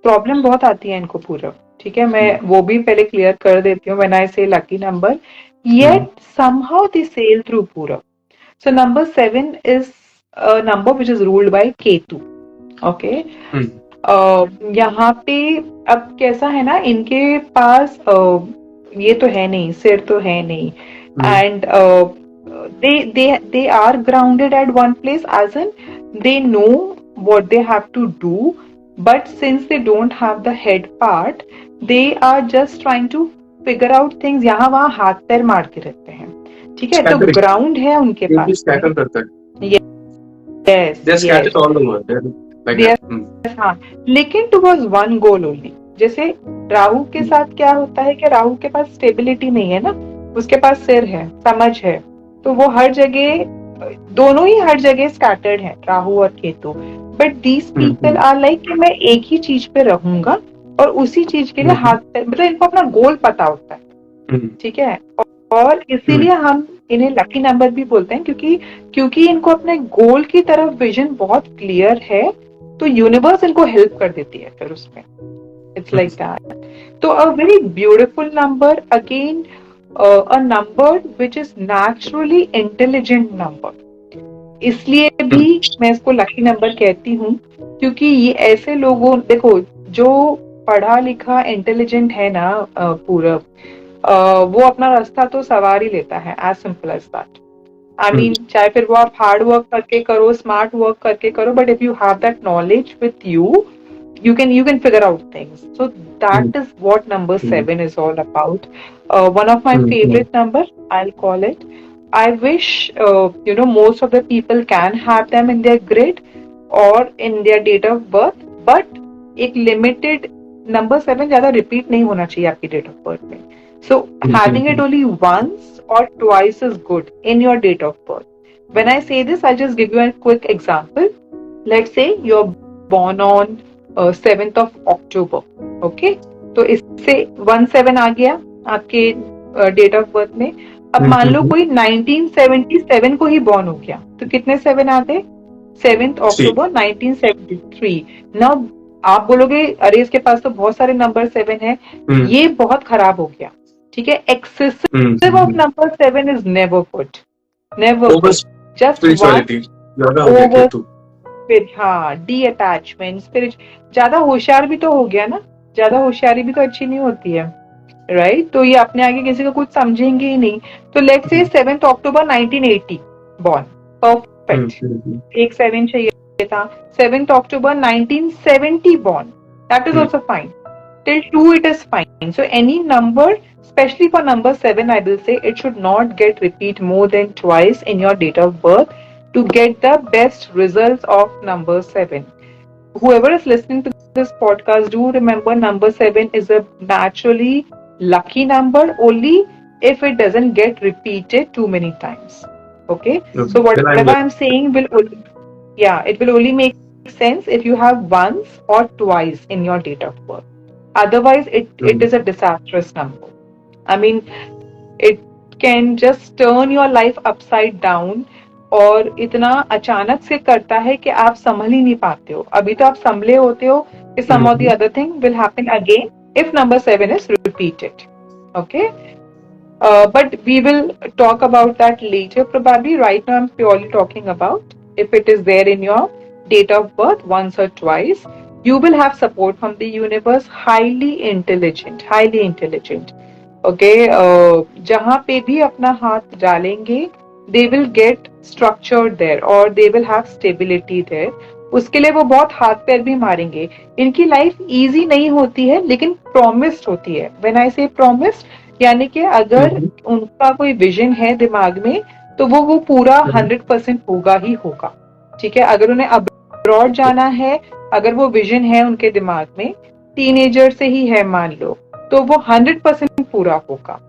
[SPEAKER 2] प्रॉब्लम बहुत आती है इनको पूरा. ठीक है, मैं वो भी पहले क्लियर कर देती हूँ. When I say lucky number, yet somehow they sail through पूरा. So number 7 is a number which is ruled by Ketu. Okay. यहाँ पे अब कैसा है ना, इनके पास ये तो है नहीं, सिर तो है नहीं, and they are grounded at one place, as in they know what they have to do, but since they don't have the head part, they are just trying to figure out things. यहाँ वहाँ हाथ पैर मारते रहते हैं. ठीक है, तो ग्राउंड है उनके पास.
[SPEAKER 1] स्कैटर करता है.
[SPEAKER 2] Yes,
[SPEAKER 1] They're scattered all over. They're like that.
[SPEAKER 2] हाँ, लेकिन towards one goal only. जैसे राहु के साथ क्या होता है कि राहु के पास स्टेबिलिटी नहीं है ना, उसके पास सिर है, समझ है, तो वो हर जगह, दोनों ही हर जगह स्कैटर्ड है, राहु और Ketu. But these people are like कि मैं एक ही चीज पे रहूंगा और उसी चीज के लिए हाथ, मतलब इनको अपना गोल पता होता है. ठीक है, और इसीलिए हम इन्हें लकी नंबर भी बोलते हैं, क्योंकि इनको अपने गोल की तरफ विजन बहुत क्लियर है, तो यूनिवर्स इनको हेल्प कर देती है फिर उसमें. It's like that. तो a very beautiful number, again a number which is naturally intelligent number. इसलिए भी मैं इसको लकी नंबर कहती हूँ, क्योंकि ये ऐसे लोगों, देखो जो पढ़ा लिखा इंटेलिजेंट है ना पूरब, वो अपना रास्ता तो सवार ही लेता है, as simple as that. I mean, चाहे फिर वो आप हार्ड वर्क करके करो, स्मार्ट वर्क करके करो, but if you have that knowledge with you, you can figure out things. So that is what number 7 is all about. One of my favorite number, I'll call it. I wish most of the people can have them in their grid or in their date of birth, but एक limited number 7 ज्यादा repeat नहीं होना चाहिए आपकी date of birth में. So having it only once और twice is good in your date of birth. When I say this, I'll just give you a quick example. Let's say you're born on 7th of October. Okay? तो इससे 1-7 आ गया आपके date of birth में. अब मान लो कोई 1977 को ही born हो गया, तो कितने 7 आ गए? 7th October 1973. नाउ आप बोलोगे अरे इसके पास तो बहुत सारे नंबर 7 है, ये बहुत खराब हो गया. ठीक है, excessive of number 7 is never good, never good. Just over, फिर हाँ डी अटैचमेंट, फिर ज्यादा होशियार भी तो हो गया ना, ज्यादा होशियारी भी तो अच्छी नहीं होती है, राइट? तो ये अपने आगे किसी को कुछ समझेंगे ही नहीं. तो let's say 7th October 1980 born, perfect, एक 7 चाहिए था. 7th October 1970 born, that is also fine. Till 2 it is fine. So any number, especially for number 7, I will say it should not get repeat more than twice in your date of birth to get the best results of number 7. Whoever is listening to this podcast, do remember number 7 is a naturally lucky number only if it doesn't get repeated too many times. Okay? So whatever I'm saying will only, it will only make sense if you have once or twice in your date of birth. Otherwise, it is a disastrous number. I mean, it can just turn your life upside down. और इतना अचानक से करता है कि आप संभल ही नहीं पाते हो. अभी तो आप संभले होते हो कि some of the other thing will happen again if number 7 is repeated. Okay? But we will talk about that later probably. Right now I'm purely talking about if it is there in your date of birth once or twice. You will have support from the universe. Highly intelligent, highly intelligent. Okay? जहाँ पे भी अपना हाथ डालेंगे, they will get structured there or they will have stability there. उसके लिए वो बहुत हाथ पैर भी मारेंगे. इनकी लाइफ इजी नहीं होती है लेकिन promised होती है. When I say promised, यानी कि अगर उनका कोई विजन है दिमाग में तो वो पूरा 100% होगा ही होगा. ठीक है, अगर उन्हें अब्रॉड जाना है, अगर वो विजन है उनके दिमाग में, टीनेजर से ही है मान लो, तो वो 100% पूरा होगा.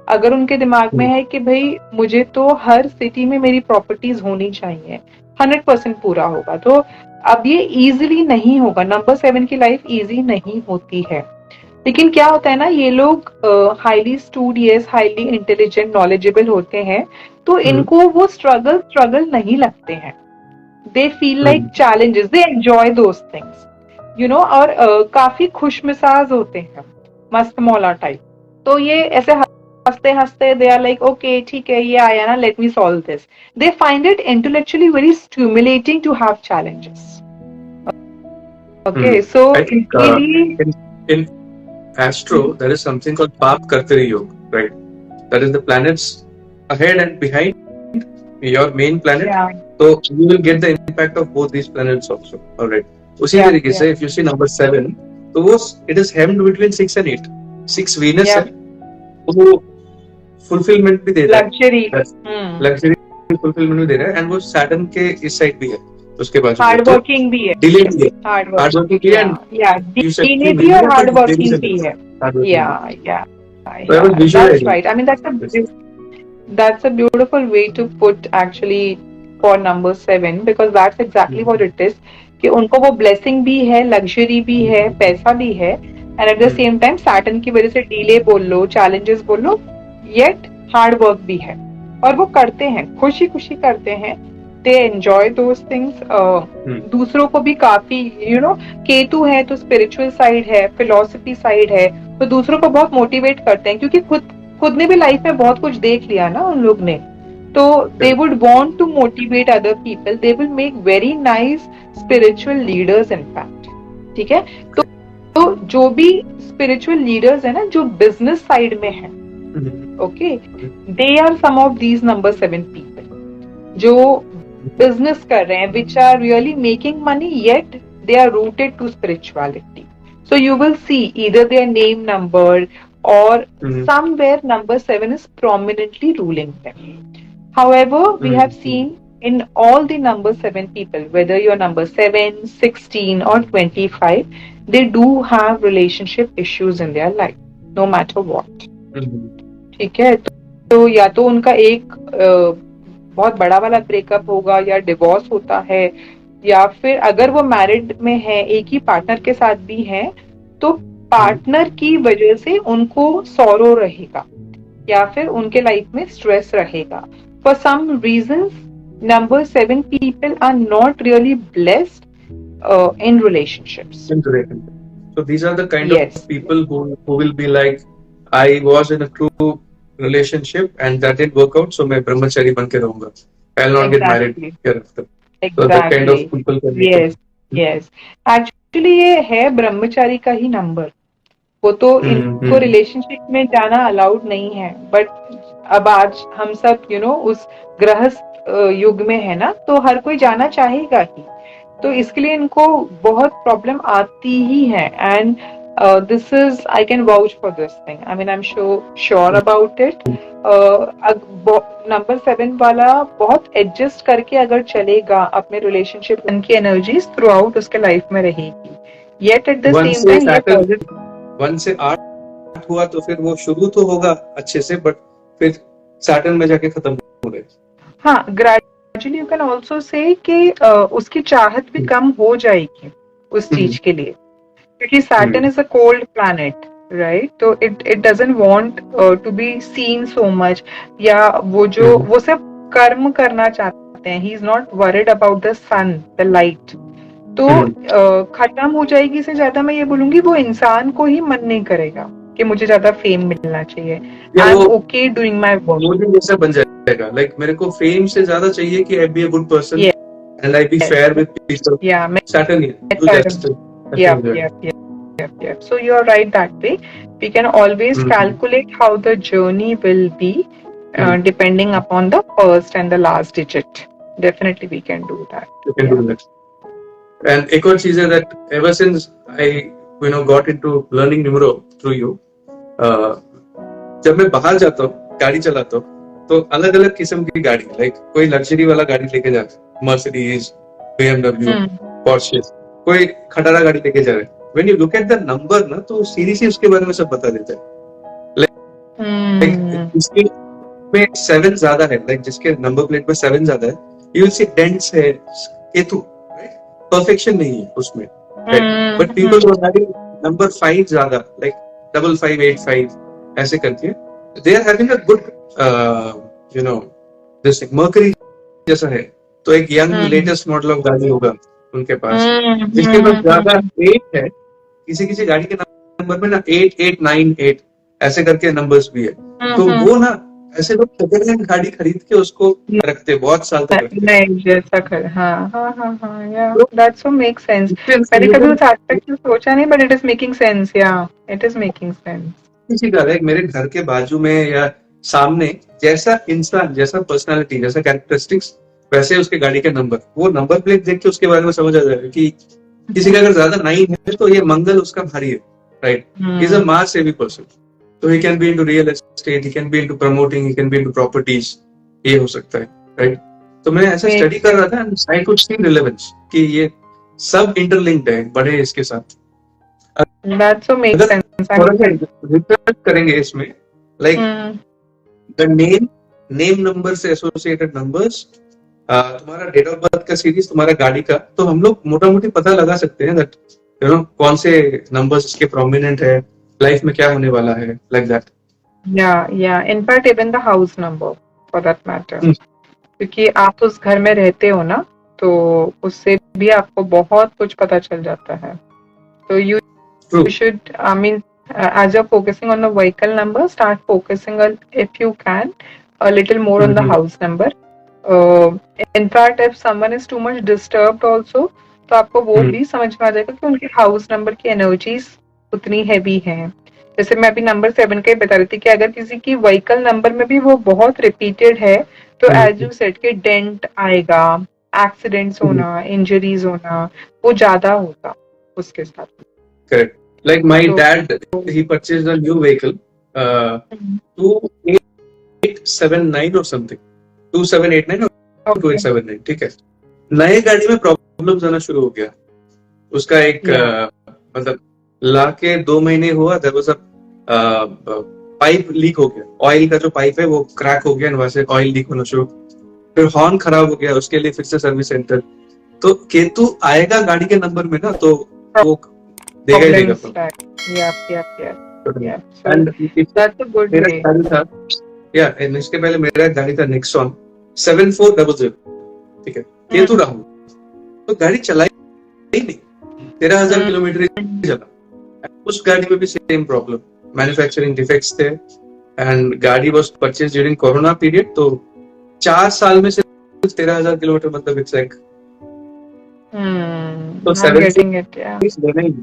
[SPEAKER 2] अगर उनके दिमाग में है कि भाई मुझे तो हर सिटी में मेरी प्रॉपर्टीज होनी चाहिए, 100% पूरा होगा. तो अब ये इजीली नहीं होगा. नंबर 7 की लाइफ इजी नहीं होती है. लेकिन क्या होता है ना, ये लोग highly studious, highly intelligent, knowledgeable होते हैं, तो इनको वो स्ट्रगल नहीं लगते हैं. They feel like challenges, they enjoy those things, you know. और काफी खुश मिजाज होते हैं, मस्त मौला टाइप. तो ये ऐसे हंसते हंसते दे आर लाइक ओके ठीक है ये आया ना, let me solve this. They find it intellectually very stimulating to have challenges. Okay, so
[SPEAKER 1] in astro there is something called Paap Kartari Yoga, right? That is the planets ahead and behind your main planet. So you will get the impact of both these planets also. All right. उसी तरीके से if you see number 7, तो वो it is hemmed between 6 and 8. 6 Venus है, वो fulfillment भी दे रहा है, luxury fulfillment भी दे रहा है, and वो Saturn के इस साइड भी है, उसके पास
[SPEAKER 2] हार्ड वर्किंग भी है,
[SPEAKER 1] डिले भी है, हार्ड वर्किंग भी है,
[SPEAKER 2] डिले भी और हार्ड वर्किंग भी है. That's right. I mean that's a beautiful way to put actually for number 7, because that's exactly what it is. कि उनको वो ब्लेसिंग भी है, लग्जरी भी है, पैसा भी है, and at the same time Saturn की वजह से डिले बोल लो, चैलेंजेस बोल लो, येट हार्ड वर्क भी है. और वो करते हैं, खुशी खुशी करते हैं. They enjoy those things. दूसरों को भी काफी, यू नो, केतु है तो स्पिरिचुअल साइड है, फिलोसफी साइड है, तो दूसरों को बहुत मोटिवेट करते हैं, क्योंकि खुद ने भी लाइफ में बहुत कुछ देख लिया ना उन लोग ने. तो they would want to motivate other people. They will make very nice spiritual leaders in fact. ठीक है, तो जो भी spiritual leaders है ना, जो business side में है, okay, they are some of these number 7 people जो business कर रहे हैं, which are really making money yet they are rooted to spirituality. So you will see either their name number or somewhere number 7 is prominently ruling them. However, we have seen in all the number 7 people, whether you're number 7, 16 or 25, they do have relationship issues in their life, no matter what. ठीक है, तो या तो उनका एक बहुत बड़ा वाला ब्रेकअप होगा या डिवोर्स होता है, या फिर अगर वो मैरिड में है, एक ही पार्टनर के साथ भी है, तो पार्टनर की वजह से उनको सॉरो रहेगा या फिर उनके लाइफ में स्ट्रेस रहेगा. For some reasons number 7 people are not really blessed in relationships.
[SPEAKER 1] So these are the kind of people who will be like, I was in a true relationship and that didn't work out, so मैं ब्रह्मचारी बन के रहूंगा. I'll not get married hereafter. So that kind of people can be.
[SPEAKER 2] Yes. Actually ये है ब्रह्मचारी का ही number. वो तो इनको रिलेशनशिप में जाना अलाउड नहीं है, बट अब आज हम सब उस गृहस्थ युग में है ना, तो हर कोई जाना चाहेगा ही, तो इसके लिए इनको बहुत प्रॉब्लम आती ही है. And this is, I can vouch for this thing. I mean, I'm sure about it. Number 7 वाला बहुत एडजस्ट करके अगर चलेगा अपने रिलेशनशिप, उनकी एनर्जीज थ्रू आउट उसके लाइफ में रहेगी. Yet at the same time ये पॉजिटिव
[SPEAKER 1] 1 से 8 हुआ तो फिर वो शुरू तो होगा अच्छे से, बट फिर सैटर्न में जाके खत्म हो गए.
[SPEAKER 2] हाँ, gradually you can also say कि उसकी चाहत भी कम हो जाएगी उस चीज के लिए, क्योंकि Saturn is a cold planet, right? तो it doesn't want to be seen so much, या वो सिर्फ कर्म करना चाहते हैं. He is not worried about the sun, the light. तो खत्म हो जाएगी से ज्यादा मैं ये बोलूंगी वो इंसान को ही मन नहीं करेगा कि मुझे ज्यादा फेम मिलना चाहिए. I am okay doing my work.
[SPEAKER 1] वो जैसा बन जाएगा, लाइक मेरे को फेम से ज्यादा चाहिए कि I be a good person and I be fair with people. Saturn
[SPEAKER 2] Yep. So you're right that way. We can always calculate how the journey will be depending upon the first and the last digit. Definitely we can do that.
[SPEAKER 1] You can do that. And एक और चीज है that ever since I got into learning numero through you, जब मैं बाहर जाता हूँ गाड़ी चलाता हूँ तो अलग अलग किस्म की गाड़ी, लाइक कोई लग्जरी वाला गाड़ी लेके जा रहा है, मर्सिडीज, BMW, पोर्शे, कोई खटारा गाड़ी लेके जा रहा है. When you look at the number ना, तो सीरीज उसके बारे में सब बता देता है. Like जिसके में 7 ज्यादा है, लाइक जिसके नंबर प्लेट में 7 ज्यादा है, you will see dents है, केतु, परफेक्शन नहीं है उसमें. But people who are having number 5 ज्यादा, like 5585 ऐसे करके, they are having a good this Mercury जैसा है, तो एक यंग लेटेस्ट मॉडल ऑफ गाड़ी होगा उनके पास. जिसके पास ज्यादा 8 है, किसी गाड़ी के नंबर में ना 8898 ऐसे करके नंबर्स भी है, तो वो ना ऐसे लोग सेकंड हैंड गाड़ी खरीद के उसको रखते बहुत साल तक.
[SPEAKER 2] नहीं जैसा कर, हाँ या दैट्स सो मेक सेंस. मैंने कभी उस एस्पेक्ट में सोचा नहीं, but it is making sense. या इट इज मेकिंग सेंस.
[SPEAKER 1] किसी का एक मेरे घर के बाजू में या सामने जैसा इंसान, जैसा पर्सनालिटी, जैसा कैरेक्टरिस्टिक्स, वैसे उसके गाड़ी के नंबर, वो नंबर प्लेट देख के उसके बारे में समझ आ जाएगा कि किसी का अगर ज्यादा 9 है तो ये मंगल उसका भारी है, right? He is a Mars heavy person, तो he can be into real estate, he can be into promoting, he can be into properties, ये हो सकता है, राइट? तो मैं ऐसा स्टडी कर रहा था and I could see relevance कि ये सब इंटरलिंक्ड है, बड़े इसके साथ.
[SPEAKER 2] That's so make sense.
[SPEAKER 1] Research करेंगे इसमें, लाइक द नेम नंबर से एसोसिएटेड नंबर्स, तुम्हारा डेट ऑफ बर्थ का सीरीज, तुम्हारा गाड़ी का, तो हम लोग मोटा मोटी पता लगा सकते हैं दैट कौन से नंबर्स इसके प्रोमिनेंट है, लाइफ में क्या होने वाला है, लाइक दैट.
[SPEAKER 2] या in fact even the house number for that matter, क्योंकि आप उस घर में रहते हो ना, तो उससे भी आपको बहुत कुछ पता चल जाता है. तो you should, I mean, as you're focusing on the vehicle number, start focusing on, if you can, a little more on the house number. In fact, if someone is too much disturbed also, तो आपको वो भी समझ में आ जाएगा कि उनके house number की एनर्जीज उतनी हैवी हैं. जैसे मैं अभी नंबर 7 का ही बता रही थी कि अगर किसी की व्हीकल नंबर में भी वो बहुत रिपीटेड है, तो एज यू सेड के डेंट आएगा, एक्सीडेंट्स होना, इंजरीज होना, वो ज्यादा होता उसके साथ.
[SPEAKER 1] Correct. Like my dad, he purchased a new vehicle, 2879 or something, 2789 or 2879, ठीक है. नए गाड़ी में प्रॉब्लम्स आना शुरू हो गया. उसका एक मतलब लाके 2 महीने हुआ, there was a pipe leak हो गया, ऑयल का जो पाइप है वो क्रैक हो गया, वहां से ऑयल लीक होना शुरू, फिर हॉर्न खराब हो गया, उसके लिए फिर से सर्विस सेंटर। तो केतु आएगा गाड़ी के नंबर में ना, तो वो देगा ही देगा
[SPEAKER 2] Problems, right? Yeah. So
[SPEAKER 1] and
[SPEAKER 2] that's a good
[SPEAKER 1] मेरा
[SPEAKER 2] way.
[SPEAKER 1] गाड़ी था, या इसके पहले मेरा एक गाड़ी था नेक्सॉन 7400, ठीक है, केतु
[SPEAKER 2] Hmm.
[SPEAKER 1] राहु, तो गाड़ी चलाई ही नहीं, 13,000
[SPEAKER 2] Hmm.
[SPEAKER 1] किलोमीटर ही चला। उस गाड़ी में भी सेम प्रॉब्लम, मैन्युफैक्चरिंग डिफेक्ट्स थे, एंड गाड़ी was purchase during corona period, तो 4 साल में सिर्फ 13,000 किलोमीटर, मतलब इट्स लाइक, तो
[SPEAKER 2] I'm
[SPEAKER 1] 7
[SPEAKER 2] getting it. Yeah.
[SPEAKER 1] लेना ही।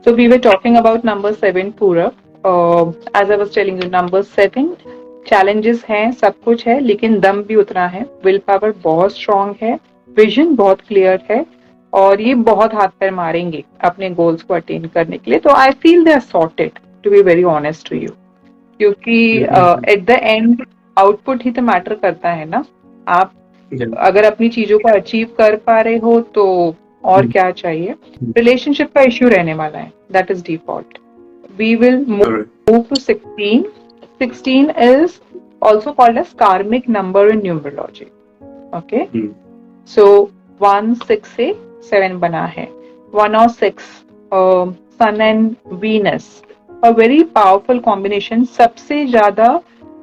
[SPEAKER 2] So we were talking about number 7, Purab. As I was telling you, number 7 challenges हैं, सब कुछ है, लेकिन दम भी उतना है, विल पावर बहुत स्ट्रांग है, विजन बहुत क्लियर है, और ये बहुत हाथ पैर मारेंगे अपने गोल्स को अटेन करने के लिए। तो I feel they are sorted, to be very honest to you, क्योंकि एट द एंड आउटपुट ही तो मैटर करता है ना। आप अगर अपनी चीजों को अचीव कर पा रहे हो तो और क्या चाहिए। रिलेशनशिप का इश्यू रहने वाला है, that is default. We will move to 16. 16 is also called as karmic number in numerology. Okay, so 1 6 से 7 बना है, 1 और 6, sun and Venus, a very powerful combination, सबसे ज्यादा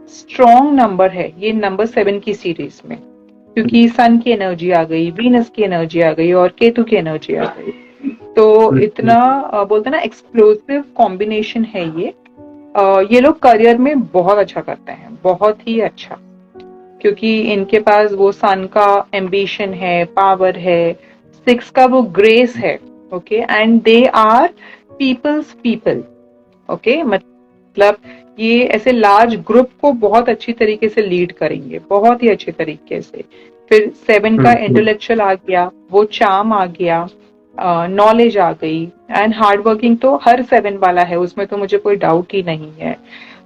[SPEAKER 2] स्ट्रॉन्ग नंबर है ये नंबर 7 की सीरीज में, क्योंकि सन की एनर्जी आ गई, वीनस की एनर्जी आ गई और केतु की एनर्जी आ गई। तो इतना बोलते ना एक्सप्लोसिव कॉम्बिनेशन है ये। ये लोग करियर में बहुत अच्छा करते हैं, बहुत ही अच्छा, क्योंकि इनके पास वो सन का एम्बिशन है, पावर है, 6 का वो ग्रेस है। Okay, and they are peoples people. Okay, मतलब ये ऐसे लार्ज ग्रुप को बहुत अच्छी तरीके से लीड करेंगे, बहुत ही अच्छे तरीके से। फिर 7 का इंटेलेक्चुअल आ गया, वो चार्म आ गया, नॉलेज आ गई, एंड हार्ड वर्किंग तो हर 7 वाला है, उसमें तो मुझे कोई डाउट ही नहीं है।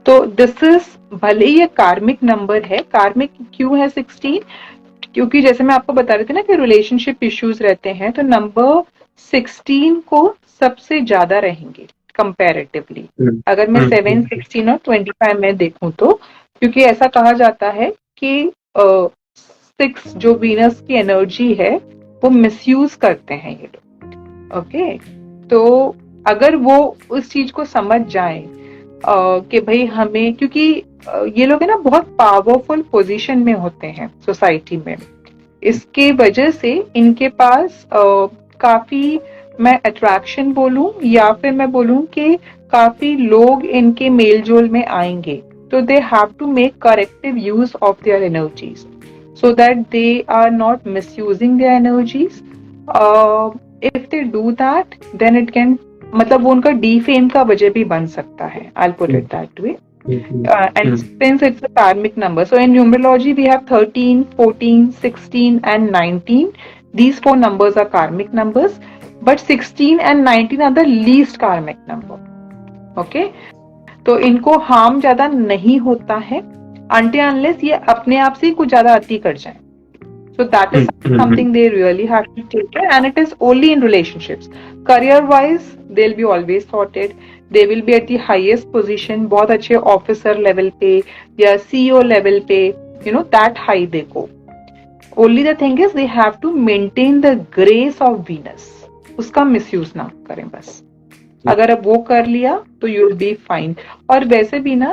[SPEAKER 2] तो दिस इज, भले ही ये कार्मिक नंबर है, कार्मिक क्यों है 16? क्योंकि जैसे मैं आपको बता रही थी ना कि रिलेशनशिप इश्यूज रहते हैं, तो नंबर 16 को सबसे ज्यादा रहेंगे कंपैरेटिवली, अगर मैं 7, 16 और 25 में देखूं तो। क्योंकि ऐसा कहा जाता है कि 6 जो वीनस की एनर्जी है वो मिसयूज करते हैं ये लोग। ओके, तो अगर वो उस चीज को समझ जाए कि भाई हमें, क्योंकि ये लोग है ना बहुत पावरफुल पोजीशन में होते हैं सोसाइटी में, इसके वजह से इनके पास काफी, मैं अट्रैक्शन बोलूं या फिर मैं बोलूं कि काफी लोग इनके मेलजोल में आएंगे। तो they have to make corrective use of their energies so that they are not misusing their energies. If they do that, then it can, मतलब वो उनका डिफेम का वजह भी बन सकता है, I'll put it that way. And since it's a karmic number, so in numerology we have 13, 14, 16 and 19. These 4 numbers are karmic numbers, but 16 and 19 are the least karmic number. Okay, तो इनको harm ज्यादा नहीं होता है until unless ये अपने आप से कुछ ज्यादा अति कर जाए. So that is something they really have to take care, and it is only in relationships. Career wise, they'll be always sorted. They will be at the highest position, बहुत अच्छे officer level पे या CEO level पे, you know, that high they go. Only the thing is they have to maintain the grace of Venus. उसका misuse ना करें बस. अगर अब वो कर लिया तो यू विल बी फाइन. और वैसे भी ना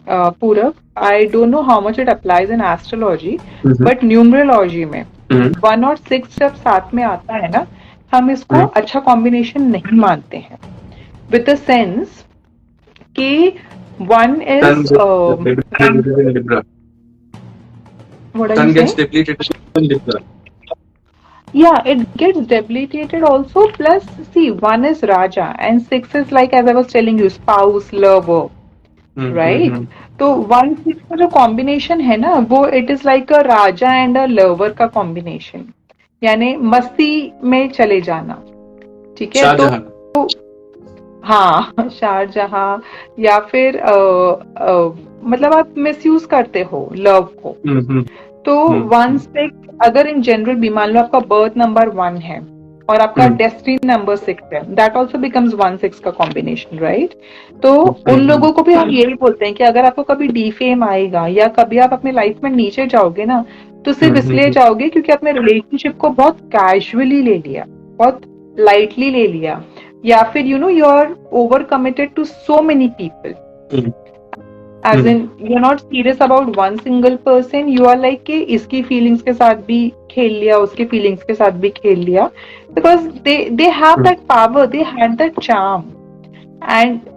[SPEAKER 2] पूरब, I don't know how much it applies in astrology, but numerology में 1 और 6 जब साथ में आता है ना, हम इसको अच्छा कॉम्बिनेशन नहीं मानते हैं, विद द सेंस कि 1 is what are you saying? Yeah, it gets debilitated also. Plus, see, 1 is Raja and 6 is, like as I was telling you, spouse, lover, right? तो 1 6 का जो combination है ना, वो it is like a Raja and a lover का combination, यानी मस्ती में चले जाना. ठीक है, तो हाँ, शारजहां, या फिर मतलब आप मिसयूज करते हो लव को. तो 1 6, अगर इन जनरल भी मान लो आपका बर्थ नंबर 1 है और आपका
[SPEAKER 1] Hmm.
[SPEAKER 2] डेस्टिनी नंबर 6 है, दैट ऑल्सो बिकम्स 1-6 का कॉम्बिनेशन, राइट? तो उन
[SPEAKER 1] Hmm.
[SPEAKER 2] लोगों को भी हम यही बोलते हैं कि अगर आपको कभी डीफेम आएगा या कभी आप अपनी लाइफ में नीचे जाओगे ना, तो सिर्फ
[SPEAKER 1] Hmm.
[SPEAKER 2] इसलिए जाओगे क्योंकि आपने रिलेशनशिप को बहुत कैजुअली ले लिया, बहुत लाइटली ले लिया, या फिर you are over committed to so many people,
[SPEAKER 1] Hmm.
[SPEAKER 2] As
[SPEAKER 1] Hmm.
[SPEAKER 2] In you are not serious about one single person, you are like कि इसकी फीलिंग्स के साथ भी खेल लिया, उसकी फीलिंग्स के साथ भी खेल लिया, because they have that power, they had that charm, and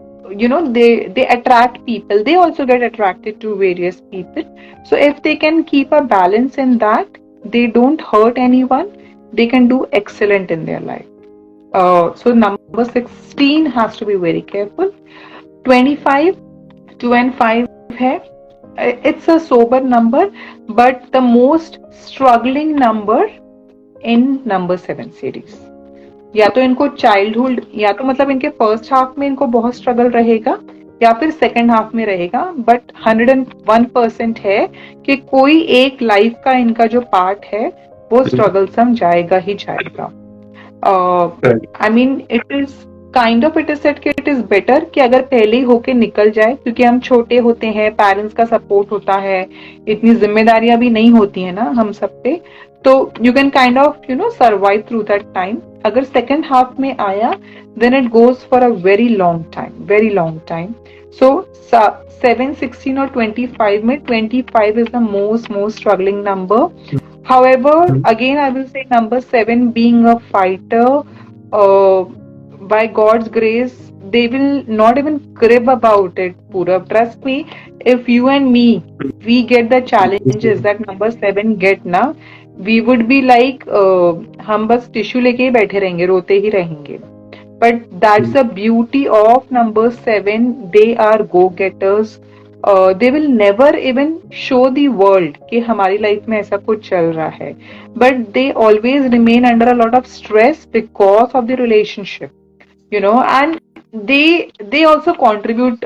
[SPEAKER 2] they attract people, they also get attracted to various people. So if they can keep a balance in that, they don't hurt anyone, they can do excellent in their life. So number 16 has to be very careful. 25, 2 and 5 hai. It's a sober number, but the most struggling number in number 7 series. या तो इनको childhood, या तो मतलब इनके first half में इनको बहुत स्ट्रगल रहेगा, या फिर सेकेंड हाफ में रहेगा, बट 101% है कि कोई एक लाइफ का इनका जो पार्ट है वो स्ट्रगलसम जाएगा ही जाएगा. I mean it is kind of, it is set कि इट इज बेटर कि अगर पहले ही होके निकल जाए, क्योंकि हम छोटे होते हैं, पेरेंट्स का सपोर्ट होता है, इतनी जिम्मेदारियां भी नहीं होती है ना हम सब पे, तो you can kind of survive through that time. अगर सेकेंड हाफ में आया, then it goes for a very long time, very long time. So 7, 16 और 25 में 25 is the most struggling number. However, again I will say number 7 being a fighter, by God's grace, they will not even crib about it, Purab. Trust me, if you and me, we get the challenges that number 7 get na, we would be like, हम बस tissue लेके ही बैठे रहेंगे, रोते ही रहेंगे. But that's the beauty of number 7. They are go-getters. They will never even show the world कि हमारी life में ऐसा कुछ चल रहा है. But they always remain under a lot of stress because of the relationship. And they also contribute,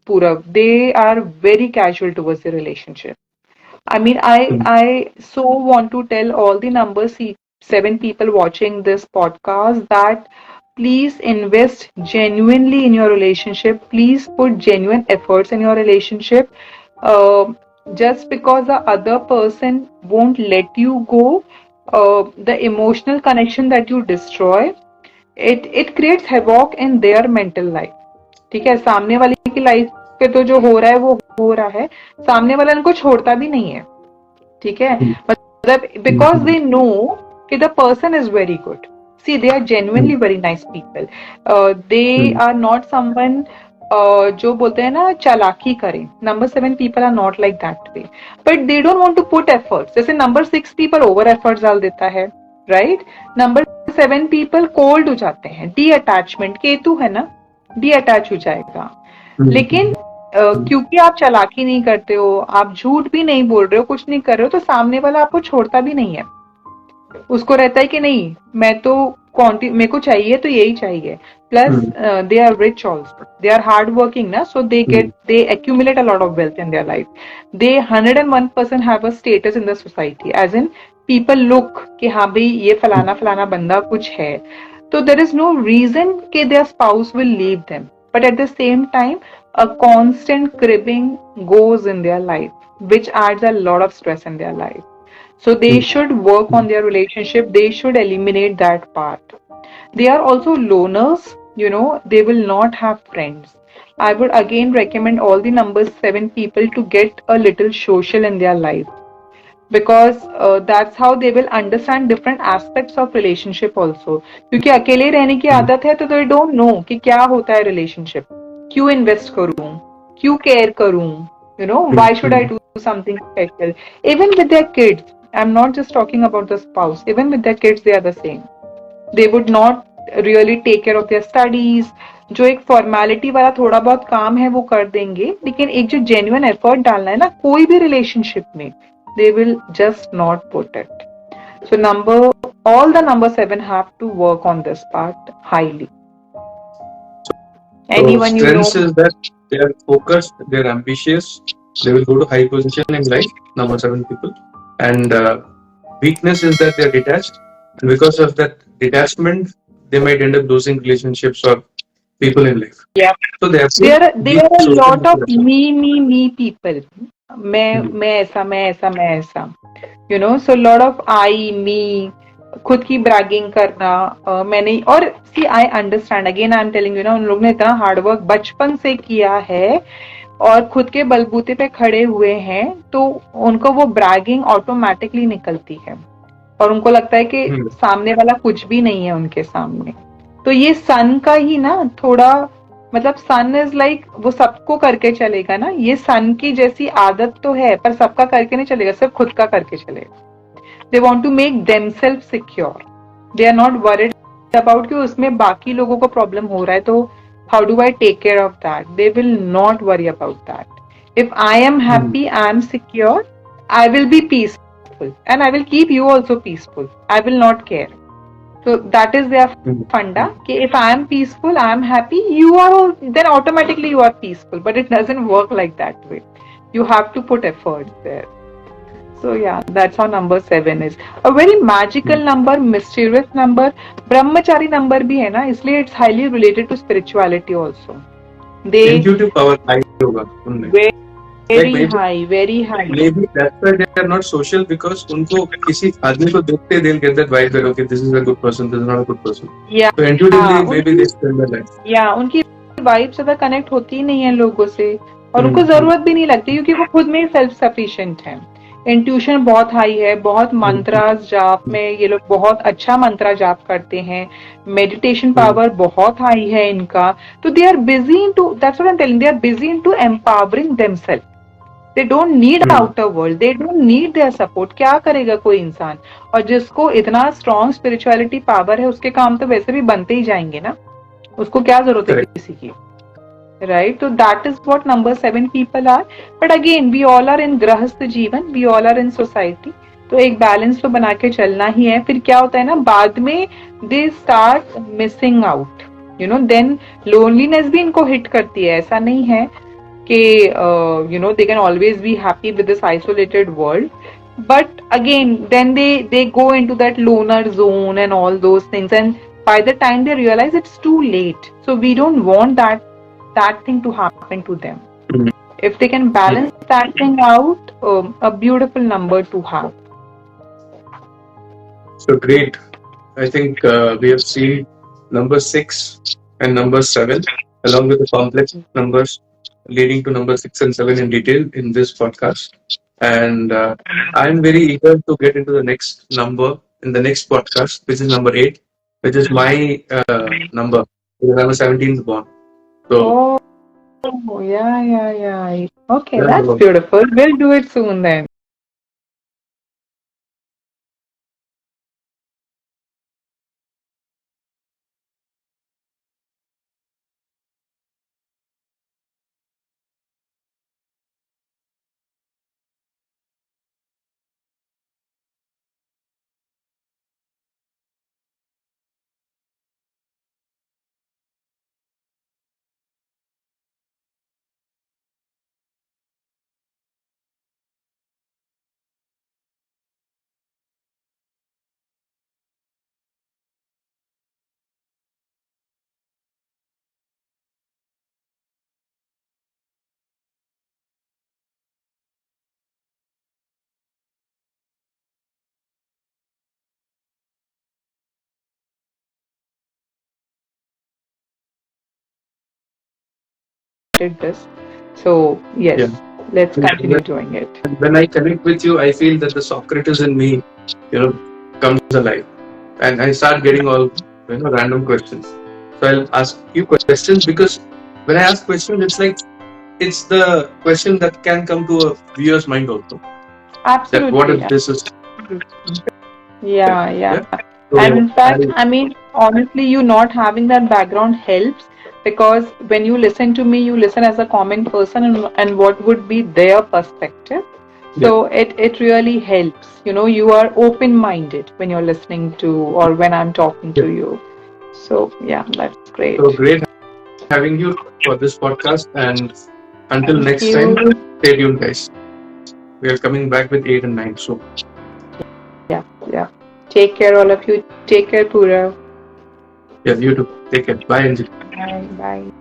[SPEAKER 2] Purab. They are very casual towards the relationship. I mean, I so want to tell all the number 7 people watching this podcast that please invest genuinely in your relationship. Please put genuine efforts in your relationship. Uh, just because the other person won't let you go, the emotional connection that you destroy, it creates havoc in their mental life. ठीक है, सामने वाले की life पे तो जो हो रहा है वो हो रहा है, सामने वाला उनको छोड़ता भी नहीं है. ठीक है, मतलब बिकॉज दे नो कि the person is very good. See, they are genuinely very nice people. They are not someone जो बोलते हैं ना चालाकी करें. Number 7 people are not like that way. But they don't want to put efforts. जैसे number 6 people over efforts डाल देता है, right? Number 7 people cold हो जाते हैं. De-attachment, केतु है ना, de-attach हो जाएगा. लेकिन क्योंकि आप चालाकी नहीं करते हो, आप झूठ भी नहीं बोल रहे हो, कुछ नहीं कर रहे हो, तो सामने वाला आपको छोड़ता भी नहीं है. उसको रहता है कि नहीं, मैं तो मेरे को चाहिए तो यही चाहिए. Plus they are rich also, they are hard working ना, so they accumulate a lot of wealth in their life. They 101% have a status in the society, as in people look कि हाँ भाई ये फलाना फलाना बंदा कुछ है, तो there is no reason कि their spouse will leave them. But at the same time, a constant cribbing goes in their life, which adds a lot of stress in their life. So they should work on their relationship. They should eliminate that part. They are also loners. They will not have friends. I would again recommend all the number 7 people to get a little social in their life, because that's how they will understand different aspects of relationship also. क्योंकि अकेले रहने की आदत है तो they don't know कि क्या होता है relationship. क्यों invest करूं, क्यों care करूं, why should I do something special. Even with their kids, I'm not just talking about the spouse, even with their kids they are the same. They would not really take care of their studies. जो एक formality वाला थोड़ा बहुत काम है वो कर देंगे, लेकिन एक जो जेन्युइन एफर्ट डालना है ना कोई भी रिलेशनशिप में, they will just not put it. So all the number 7 have to work on this part highly. Anyone you know?
[SPEAKER 1] Strengths is that they are focused, they are ambitious, they will go to high position in life, number 7 people. And weakness is that they are detached, And because of that detachment, they might end up losing relationships or people in life.
[SPEAKER 2] Yeah.
[SPEAKER 1] So therefore,
[SPEAKER 2] There
[SPEAKER 1] be
[SPEAKER 2] are a
[SPEAKER 1] social
[SPEAKER 2] lot
[SPEAKER 1] with
[SPEAKER 2] of
[SPEAKER 1] yourself.
[SPEAKER 2] me people.
[SPEAKER 1] Mhm.
[SPEAKER 2] मैं ऐसा. So lot of I, me, खुद की bragging करना, मैंने और see I understand again I am telling you ना उन लोग ने इतना हार्डवर्क बचपन से किया है और खुद के बलबूते पे खड़े हुए हैं तो उनको वो ब्रैगिंग ऑटोमेटिकली निकलती है और उनको लगता है कि
[SPEAKER 1] Mhm.
[SPEAKER 2] सामने वाला कुछ भी नहीं है उनके सामने। तो ये सन का ही ना थोड़ा मतलब सन इज लाइक वो सबको करके चलेगा ना, ये सन की जैसी आदत तो है पर सबका करके नहीं चलेगा, सिर्फ खुद का करके चलेगा। They want to make themselves secure, they are not worried about कि उसमें बाकी लोगों को प्रॉब्लम हो रहा है तो how do I take care of that, they will not worry about that. If I am
[SPEAKER 1] Mhm.
[SPEAKER 2] Happy, I am secure, I will be peaceful and I will keep you also peaceful. I will not care. So that is their
[SPEAKER 1] Mhm.
[SPEAKER 2] funda. कि if I am peaceful, I am happy, you are then automatically you are peaceful. But it doesn't work like that way. You have to put efforts there. So yeah, that's how number 7 is. A very magical
[SPEAKER 1] Mhm.
[SPEAKER 2] number, mysterious number, Brahmachari number भी है ना, इसलिए it's highly related to spirituality also. They
[SPEAKER 1] Intuitive power high होगा उनमें. Like
[SPEAKER 2] very high, very high.
[SPEAKER 1] maybe that's why they are not social, because उनको किसी आदमी को देखते they'll get that vibe that okay, this is a good person, this is not a good person.
[SPEAKER 2] Yeah,
[SPEAKER 1] So intuitively maybe
[SPEAKER 2] उनकी
[SPEAKER 1] they spend their life.
[SPEAKER 2] उनकी vibe ज्यादा connect होती ही नहीं है लोगों से और उनको
[SPEAKER 1] Mhm.
[SPEAKER 2] जरूरत भी नहीं लगती क्योंकि वो खुद में ही सेल्फ सफिशिएंट है। इंट्यूशन बहुत हाई है, बहुत
[SPEAKER 1] Mhm.
[SPEAKER 2] मंत्रास जाप में ये लोग बहुत अच्छा मंत्रा जाप करते हैं, मेडिटेशन
[SPEAKER 1] Mhm.
[SPEAKER 2] पावर बहुत हाई है इनका। तो they are busy into, that's what I am telling, they are busy into empowering themselves. They don't need
[SPEAKER 1] Mhm.
[SPEAKER 2] Outer world, they don't need their support. क्या करेगा कोई इंसान, और जिसको इतना स्ट्रॉन्ग स्पिरिचुअलिटी पावर है उसके काम तो वैसे भी बनते ही जाएंगे ना, उसको क्या जरूरत है
[SPEAKER 1] Correct.
[SPEAKER 2] किसी की, right? So that is what number 7 people are. But again, we all are in गृहस्थ जीवन, we all are in society. तो एक बैलेंस तो बना के चलना ही है। फिर क्या होता है ना, बाद में they start missing out, then loneliness भी इनको हिट करती है। ऐसा नहीं है कि they can always be happy with this isolated world, but again then they go into that loner zone and all those things, and by the time they realize it's too late. So we don't want that thing to happen to them.
[SPEAKER 1] Mhm.
[SPEAKER 2] If they can
[SPEAKER 1] Mhm.
[SPEAKER 2] balance that thing out, a beautiful number to have.
[SPEAKER 1] So great. I think we have seen number 6 and number 7, along with the complex numbers leading to number 6 and 7 in detail in this podcast. And I'm very eager to get into the next number in the next podcast, which is number 8, which is my number, because I'm a 17th born. So,
[SPEAKER 2] Oh, yeah. Okay,
[SPEAKER 1] yeah,
[SPEAKER 2] that's beautiful. We'll do it soon then. Did this. So,
[SPEAKER 1] yeah.
[SPEAKER 2] yes, let's continue doing it.
[SPEAKER 1] When I connect with you, I feel that the Socrates in me, comes alive, and I start getting all random questions. So I'll ask you questions, because when I ask questions, it's like it's the question that can come to a viewer's mind also. That what
[SPEAKER 2] Absolutely.
[SPEAKER 1] if this is
[SPEAKER 2] Yeah.
[SPEAKER 1] yeah?
[SPEAKER 2] And in
[SPEAKER 1] So I
[SPEAKER 2] fact, I mean, honestly, you not having that background helps because when you listen to me, you listen as a common person and what would be their perspective.
[SPEAKER 1] yeah.
[SPEAKER 2] So it really helps. You are open minded when you're listening to or when I'm talking
[SPEAKER 1] Yeah.
[SPEAKER 2] to you. So yeah, that's great.
[SPEAKER 1] So great having you for this podcast, and until
[SPEAKER 2] Thank
[SPEAKER 1] next time,
[SPEAKER 2] you.
[SPEAKER 1] stay tuned, guys. We are coming back with 8 and 9 soon.
[SPEAKER 2] Yeah. Take care, all of you. Take care, Purab.
[SPEAKER 1] Yeah, you too. Take care. Bye, Anjali.
[SPEAKER 2] Bye. Bye.